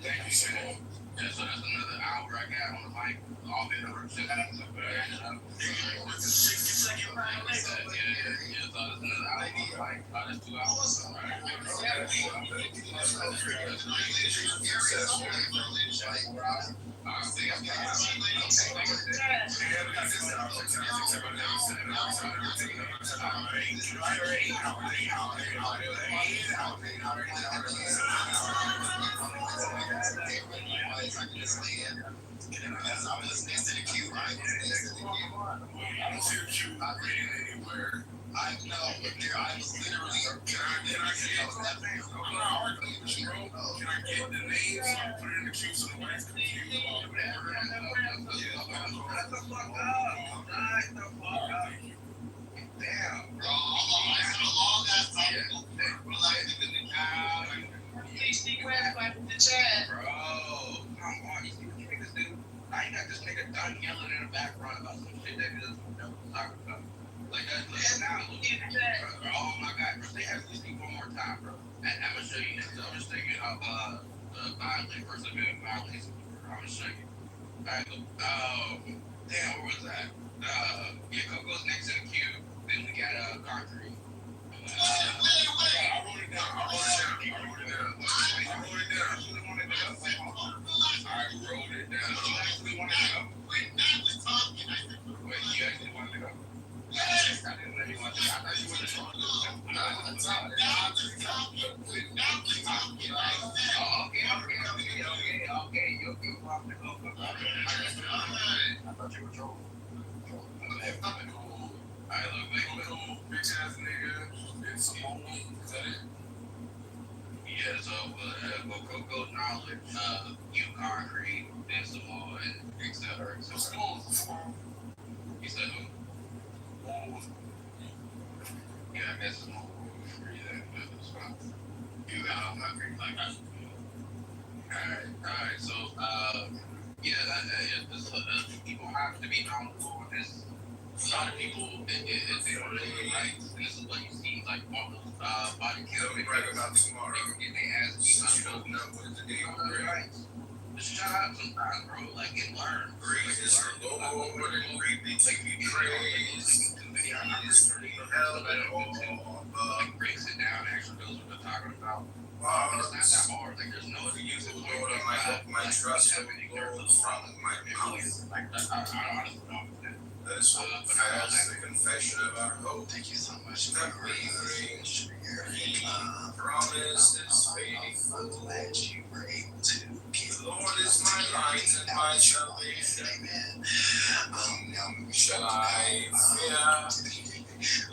Thank you, sir. Yeah, so that's another hour I got on the mic. All been over 60 seconds. Yeah, so that's another hour on the mic. That's 2 hours. As I'm listening to the queue, I don't see a queue reading anywhere. I know, but I was literally. Can I argue with you, bro? Can I get the names? Put it in the queue so the whites can queue. Shut the fuck up. Shut the fuck up. Damn, bro. That's a long ass time. Bro, come on. You see what you niggas do? I got this nigga done yelling in the background about some shit that he doesn't know what we're talking about. Like, that's now. Oh my god, bro. They ask me to speak one more time, bro. And I'm gonna show you this. I'm just thinking of violent, First Amendment violence. I'm gonna show you. Alright, damn, where was that? Yeah, Coco's next in the queue. Then we got concrete. Wait, I wrote it down. I wrote it down. You actually wanted to go? Wait, you actually wanted to go? I didn't let you want to go. I thought you wanted to go. Okay. You want to go. I thought you were trolling. Alright, look, bitch ass nigga. It's Simone. Is that it? Yeah, so Coco knowledge, you concrete, then Simone, etc. So Simone. You said who? Yeah, I guess Simone will free that, but it's fine. You got concrete like that. Alright, so people have to be knowledgeable on this. A lot of people, if they don't know the rights, and this is what you see, like all those body killing, right about tomorrow, they get their ass beat up. You don't know what the deal with rights. Just shut up sometimes, bro. Like, and learn. Breathe is the Lord, and breathe me, take me praise. Like, breaks it down, actually knows what they're talking about. It's not that hard. Like, there's no excuse. Lord, my trust from my mouth. Like, I honestly don't. That's the confession of our hope. Thank you so much. That we promise is faithful. I'm glad you were able to. The Lord is my light and my salvation. Amen. Now, shall I fear?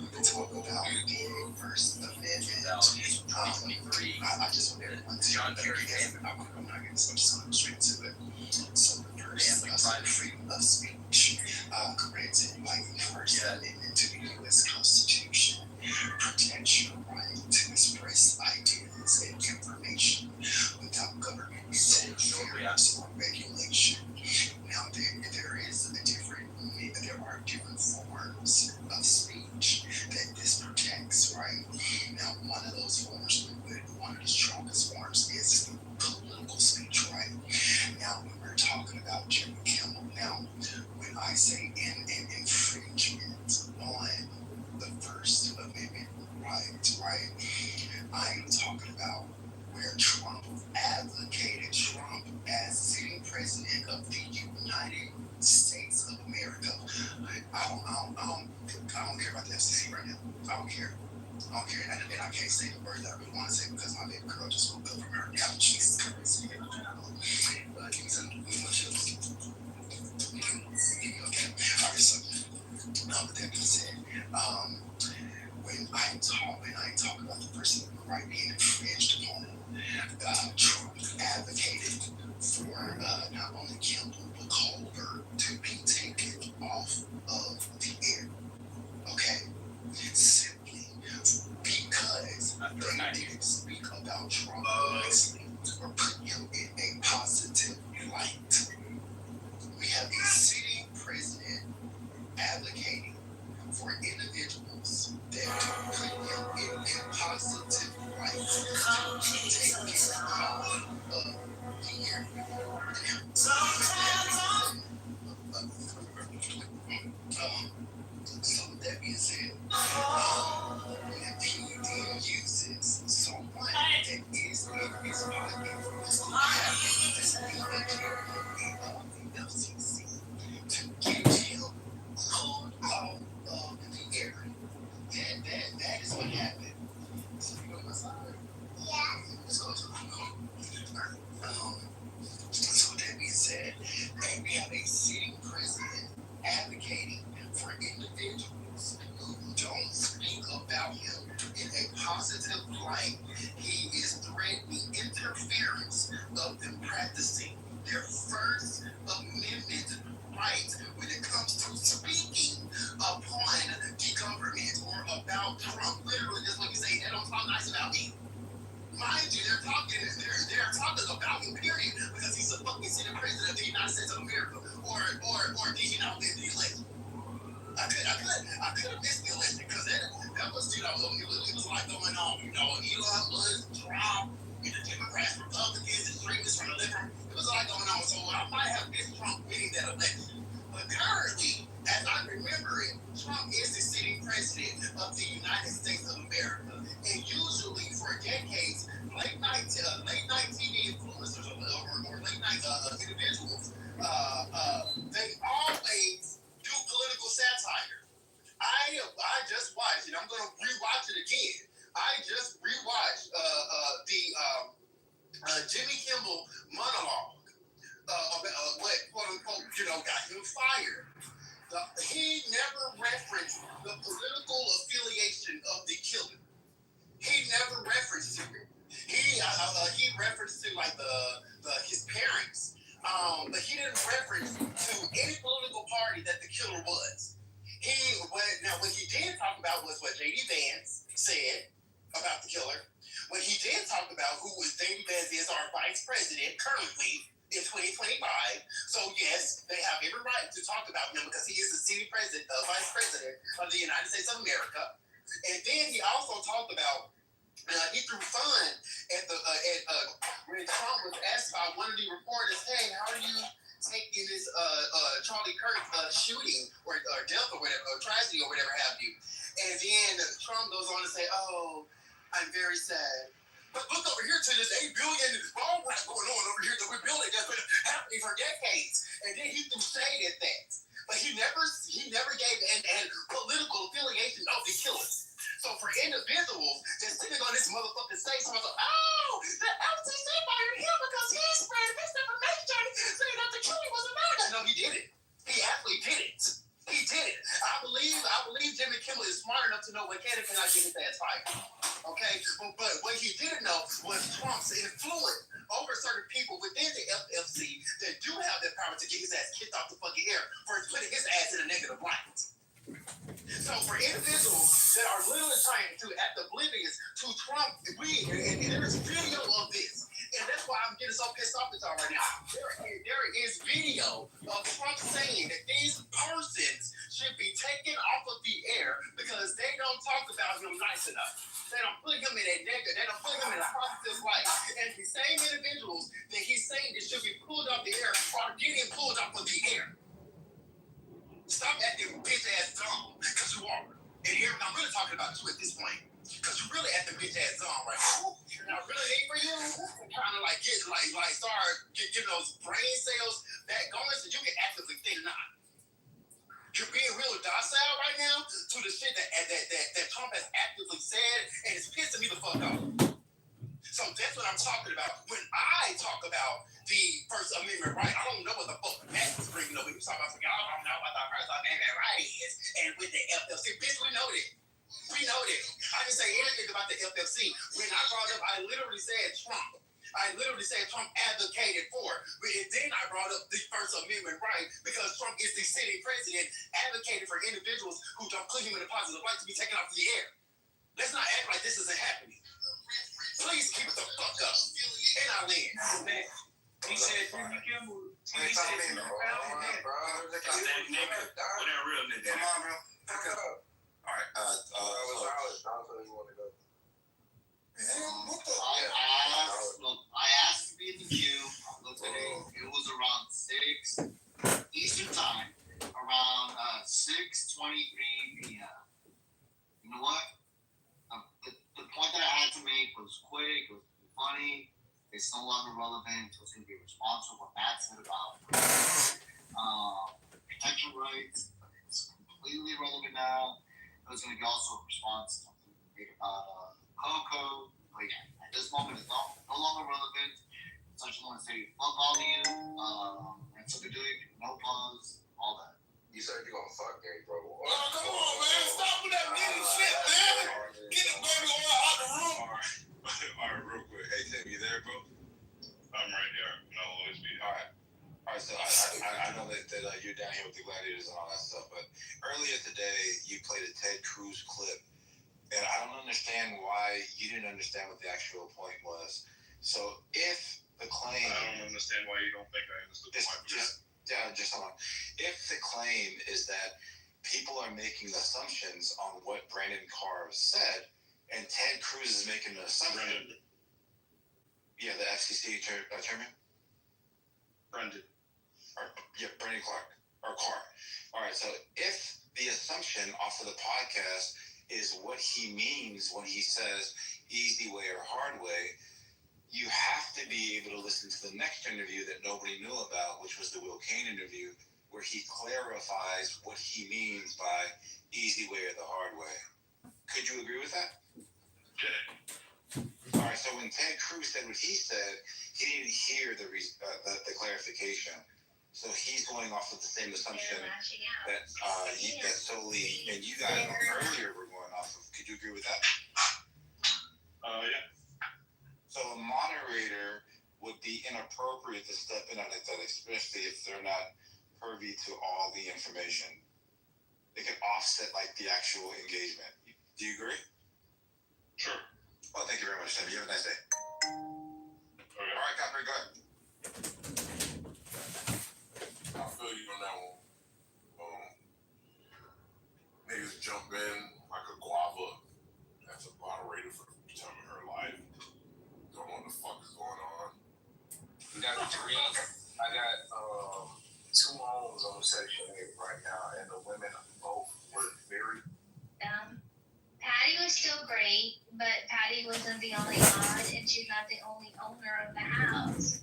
We talk about the First Amendment. 2023. I just want everyone to John Kerry came. I'm not going to straight to it. So the first freedom of speech. Granted by the First Amendment to the U.S. Constitution protects your right to express ideas and information without government interference or regulation. Now, there are different forms of speech that this protects, right? Now, one of those forms, one of the strongest forms, is political speech, right? Now, when we're talking about Jim Kimmel, now, when I say an infringement on the First Amendment right, I'm talking about where Trump advocated Trump as sitting president of the United States of America. I don't care about the FCC right now. I don't care. Okay, and I can't say the words that I really want to say because my baby girl just woke up from her couch. Jesus Christ. Give me some chips. Okay. All right, so with that being said, when I talk about the person right being infringed upon, Trump advocated for not only Kimball but Culver to be taken off of the air. Okay, simply because they didn't speak about Trump nicely or put him in a positive light. We have a sitting president advocating for individuals that don't put him in a positive light to take him off of the air. So with that being said, if he then uses someone that is in his pocket, this the FCC to get him pulled out of the air. That is what happened. So you on my side? Yeah. So that being said, and we have a sitting president advocating for individuals who don't speak about him in a positive light. He is threatening interference of them practicing their First Amendment rights when it comes to speaking upon the government or about Trump. Literally, just what you say, they don't talk nice about me. Mind you, they're talking about him, period, because he's a fucking sitting president of the United States of America, or the election. I could have missed the election because that was, it was like going on, Elon was Trump, the Democrats, Republicans, extremists from the liberal. It was a lot going on, so I might have missed Trump winning that election. But currently, as I remember it, Trump is the sitting president of the United States of America. And usually for decades, late night TV influencers or late night individuals, they always do political satire. I just watched, and I'm going to rewatch it again. I just rewatched the Jimmy Kimmel monologue about what, quote unquote, got him fired. He never referenced the political affiliation of the killer. He never referenced to it. He referenced to like his parents, but he didn't reference to any political party that the killer was. What he did talk about was what J.D. Vance said about the killer. What he did talk about who was J.D. Vance is our vice president currently in 2025. So yes, they have every right to talk about him because he is the sitting president, vice president of the United States of America. And then he also talked about he threw fun at when Trump was asked by one of the reporters, "Hey, how are you taking this Charlie Kirk shooting or death or whatever, or tragedy or whatever have you?" And then Trump goes on to say, "Oh, I'm very sad. But look over here to this $8 billion ball rap going on over here that we're building that's been happening for decades." And then he threw shade at that. But he never gave an political affiliation of the killers. So for individuals just sitting on this motherfucking stage, someone's like, "Oh, the FCC fired him because he spread misinformation saying that the killing was America." No, he didn't. He actually didn't. He did it. I believe Jimmy Kimmel is smart enough to know what can and cannot get his ass fired. Okay, but what he didn't know was Trump's influence over certain people within the FFC that do have the power to get his ass kicked off the fucking air for putting his ass in a negative light. So for individuals that are literally trying to act oblivious to Trump, and there's video of this, and that's why I'm getting so pissed off with y'all right now. There is video of Trump saying that these persons should be taken off of the air because they don't talk about him nice enough. They don't put him in a negative. They don't put him in a positive light. And the same individuals that he's saying that should be pulled off the air are getting pulled off of the air. Stop acting bitch ass dumb, because you are. And here, I'm really talking about you at this point, because you're really acting bitch ass dumb right now. And I really hate for you to kind of like get start getting those brain cells back going so you can actively think not. You're being real docile right now to the shit that Trump has actively said what I'm talking about. When I talk about the First Amendment right, I don't know what the fuck Matt is bringing up. He was talking about, I don't know what the First Amendment right is. And with the FLC, bitch, we know that. We know that. I didn't say anything about the FFC. When I brought up, I literally said Trump. I literally said Trump advocated for it. And then I brought up the First Amendment right because Trump is the sitting president advocating for individuals who don't put him in a positive light to be taken off the air. Let's not act like this isn't happening. Please keep it the fuck up. And I win. He said, Come on, that bro. nigga. What that real nigga? Come on, bro. Fuck up. All right. I asked to be in the queue. I looked at it. It was around 6 Eastern time, around 6:23 p.m. You know what? The point that I had to make was quick. It was funny. It's no longer relevant. It was going to be responsible. What Matt said about protection rights. It's completely irrelevant now. It was going to be also a response to something made about Coco. But yeah, at this moment, it's no longer relevant. So I just want to say, fuck all of you. And so they're doing no pause, all that. You said you're gonna fuck gay, bro. Oh, come on, man. Stop with that nigga shit, man. Get the baby oil out the room. All right, real quick. Hey, Tim, you there, bro? I'm right there, and I'll always be. All right, so I know that you're down here with the gladiators and all that stuff, but earlier today you played a Ted Cruz clip, and I don't understand why you didn't understand what the actual point was. So if the claim... I don't understand why you don't think I understood the point. Just hold on. If the claim is that people are making assumptions on what Brandon Carr said, and Ted Cruz is making an assumption... Yeah, the FCC chairman? Brendan. Brandon Clark. Or Carr. All right, so if the assumption off of the podcast is what he means when he says easy way or hard way, you have to be able to listen to the next interview that nobody knew about, which was the Will Cain interview, where he clarifies what he means by easy way or the hard way. Could you agree with that? Yeah. All right, so when Ted Cruz said what he said, he didn't hear the clarification. So he's going off of the same assumption that solely, and you guys earlier were going off of. Could you agree with that? Yeah. So a moderator would be inappropriate to step in on it, especially if they're not privy to all the information. They could offset like the actual engagement. Do you agree? Sure. Well, thank you very much, Tim. You have a nice day. Okay. All right, Godfrey, go ahead. I feel you on that one. Niggas jump in like a guava as a moderator for the time of her life. Don't know what the fuck is going on. We got 3. I got 2 homes on Section 8 right now, and the women both were very. Patty was still great, but Patty wasn't the only mod, and she's not the only owner of the house.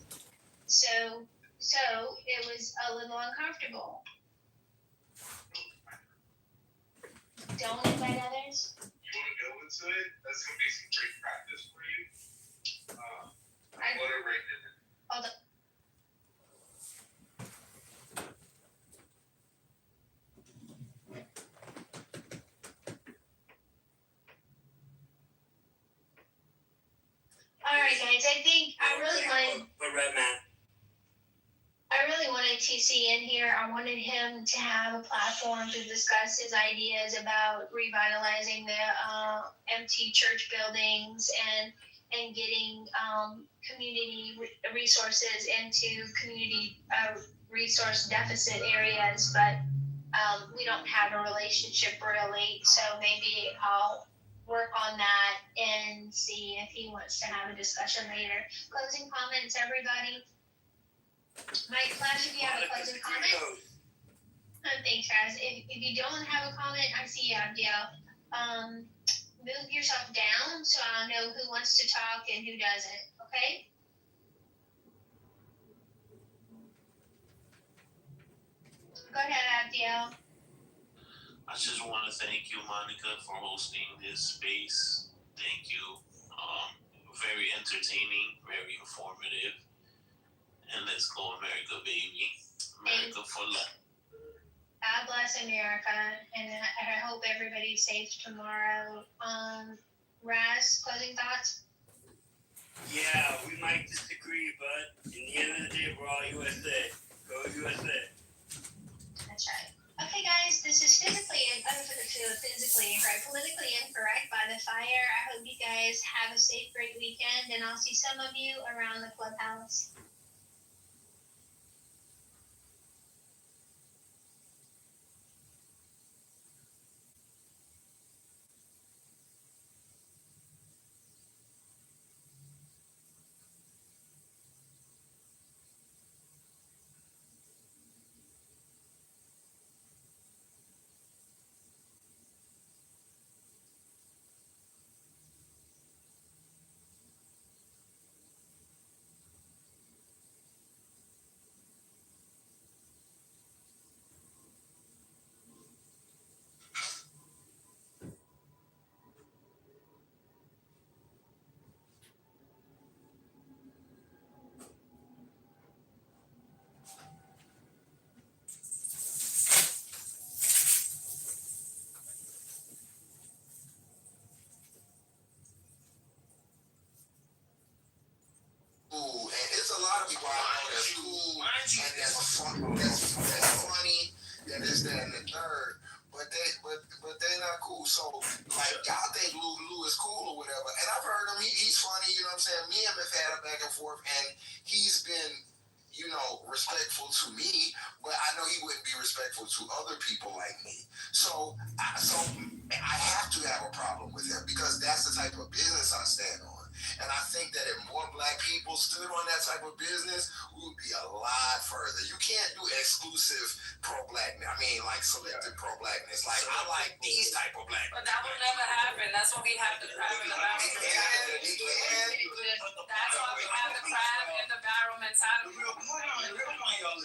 So it was a little uncomfortable. Don't invite others. You want to go into it? That's going to be some great practice for you. What a rate is it? Hold on. All right, guys. I think I really wanted TC in here. I wanted him to have a platform to discuss his ideas about revitalizing the empty church buildings and getting community resources into community resource deficit areas, but we don't have a relationship really, so maybe I'll work on that and see if he wants to have a discussion later. Closing comments, everybody? Mike Flash, if you have a closing comment? Thanks, guys. If you don't have a comment, I see you, Abdiel. Move yourself down so I'll know who wants to talk and who doesn't, okay? Go ahead, Abdiel. I just want to thank you, Monica, for hosting this space. Thank you. Very interesting. entertaining, very informative. And let's go America, baby. America for life. God bless America, and I hope everybody's safe tomorrow. Raz, closing thoughts? Yeah, we might disagree, but in the end of the day, we're all USA. Go USA. That's right. Okay, guys, this is physically incorrect, politically incorrect by the fire. I hope you guys have a safe, great weekend, and I'll see some of you around the clubhouse. Cool, and it's a lot of people I know that's cool and that's funny, and this, that, and the third. But they're not cool. So like y'all think Lou is cool or whatever, and I've heard him. He's funny. You know what I'm saying? Me and him have had a back and forth, and he's been, you know, respectful to me, but I know he wouldn't be respectful to other people like me. So I have to have a problem with him because that's the type of business I stand on. And I think that if more black people stood on that type of business, we would be a lot further. You can't do exclusive pro-blackness. I mean, like selective pro-blackness. Like, I like these type of black. But that will never happen. That's what we have the crab in the barrel mentality. That's why we have the crab in the barrel mentality. Hold on, y'all.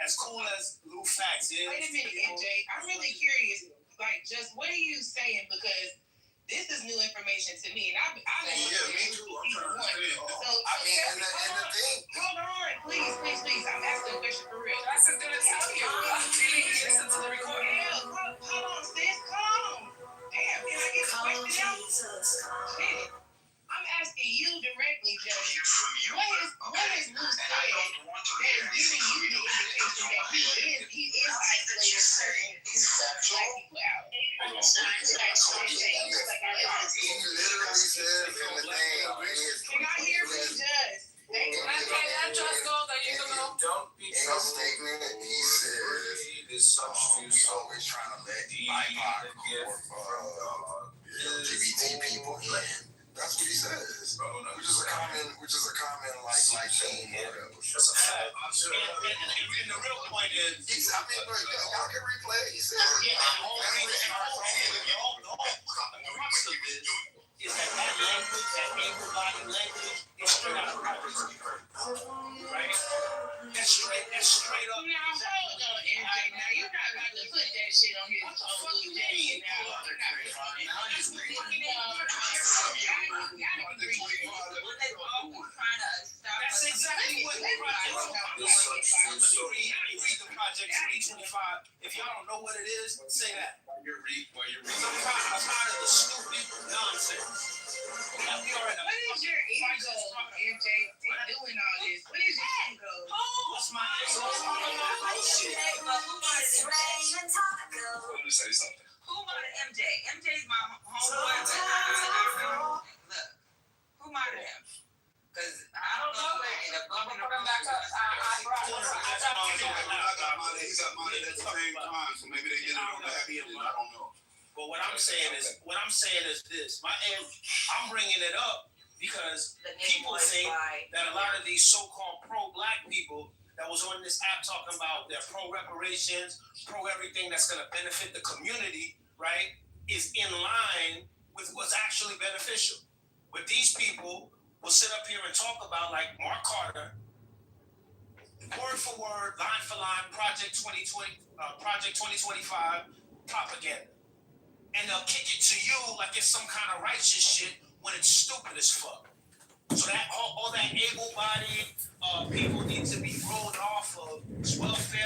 As cool as Lou Fax is. Wait a minute, MJ. I'm really curious. Like, just what are you saying? Because this is new information to me, and I me too. I'm trying to understand. So, I mean, and the thing. Hold on, please. I'm asking a question for real. That's just gonna tell you. Listen to the recording. Hold on, sis. Calm. Damn, can I get the question out? Shit. I'm asking you directly, Judge. What is Lou said that is giving you the indication that he is isolating certain black people out? He literally says in the thing. Can I hear from the judge? Let just go that you know. In his statement, he says, we always trying to let BIPOC or LGBT people in. That's what he says, which is a common like theme or whatever. And the real point is, I mean, but y'all can replay it. He said, the crux of this is that language, that able-bodied language, is straight out of practice. Right? That's straight up. Now, hold on, MJ. Now, you're not about to put that shit on his own day. That's exactly what the project is. Read the Project 2025. If y'all don't know what it is, say that. I'm tired of the stupid nonsense. What is your ego, MJ, in doing all this? What is your ego? What's my ego? Let me say something. Who modded MJ? MJ's my homeboy. Look, who modded him? Because I don't know. I'm gonna put him back up. He got modded at the same time, so maybe they did it on that. I don't know. But what I'm saying is this. I'm bringing it up because people think that a lot of these so-called pro-black people that was on this app talking about their pro-reparations, pro-everything that's going to benefit the community, right, is in line with what's actually beneficial. But these people will sit up here and talk about, like Mark Carter, word for word, line for line, Project 2025 propaganda. And they'll kick it to you like it's some kind of righteous shit when it's stupid as fuck. So that all that able-bodied people need to be rolled off of welfare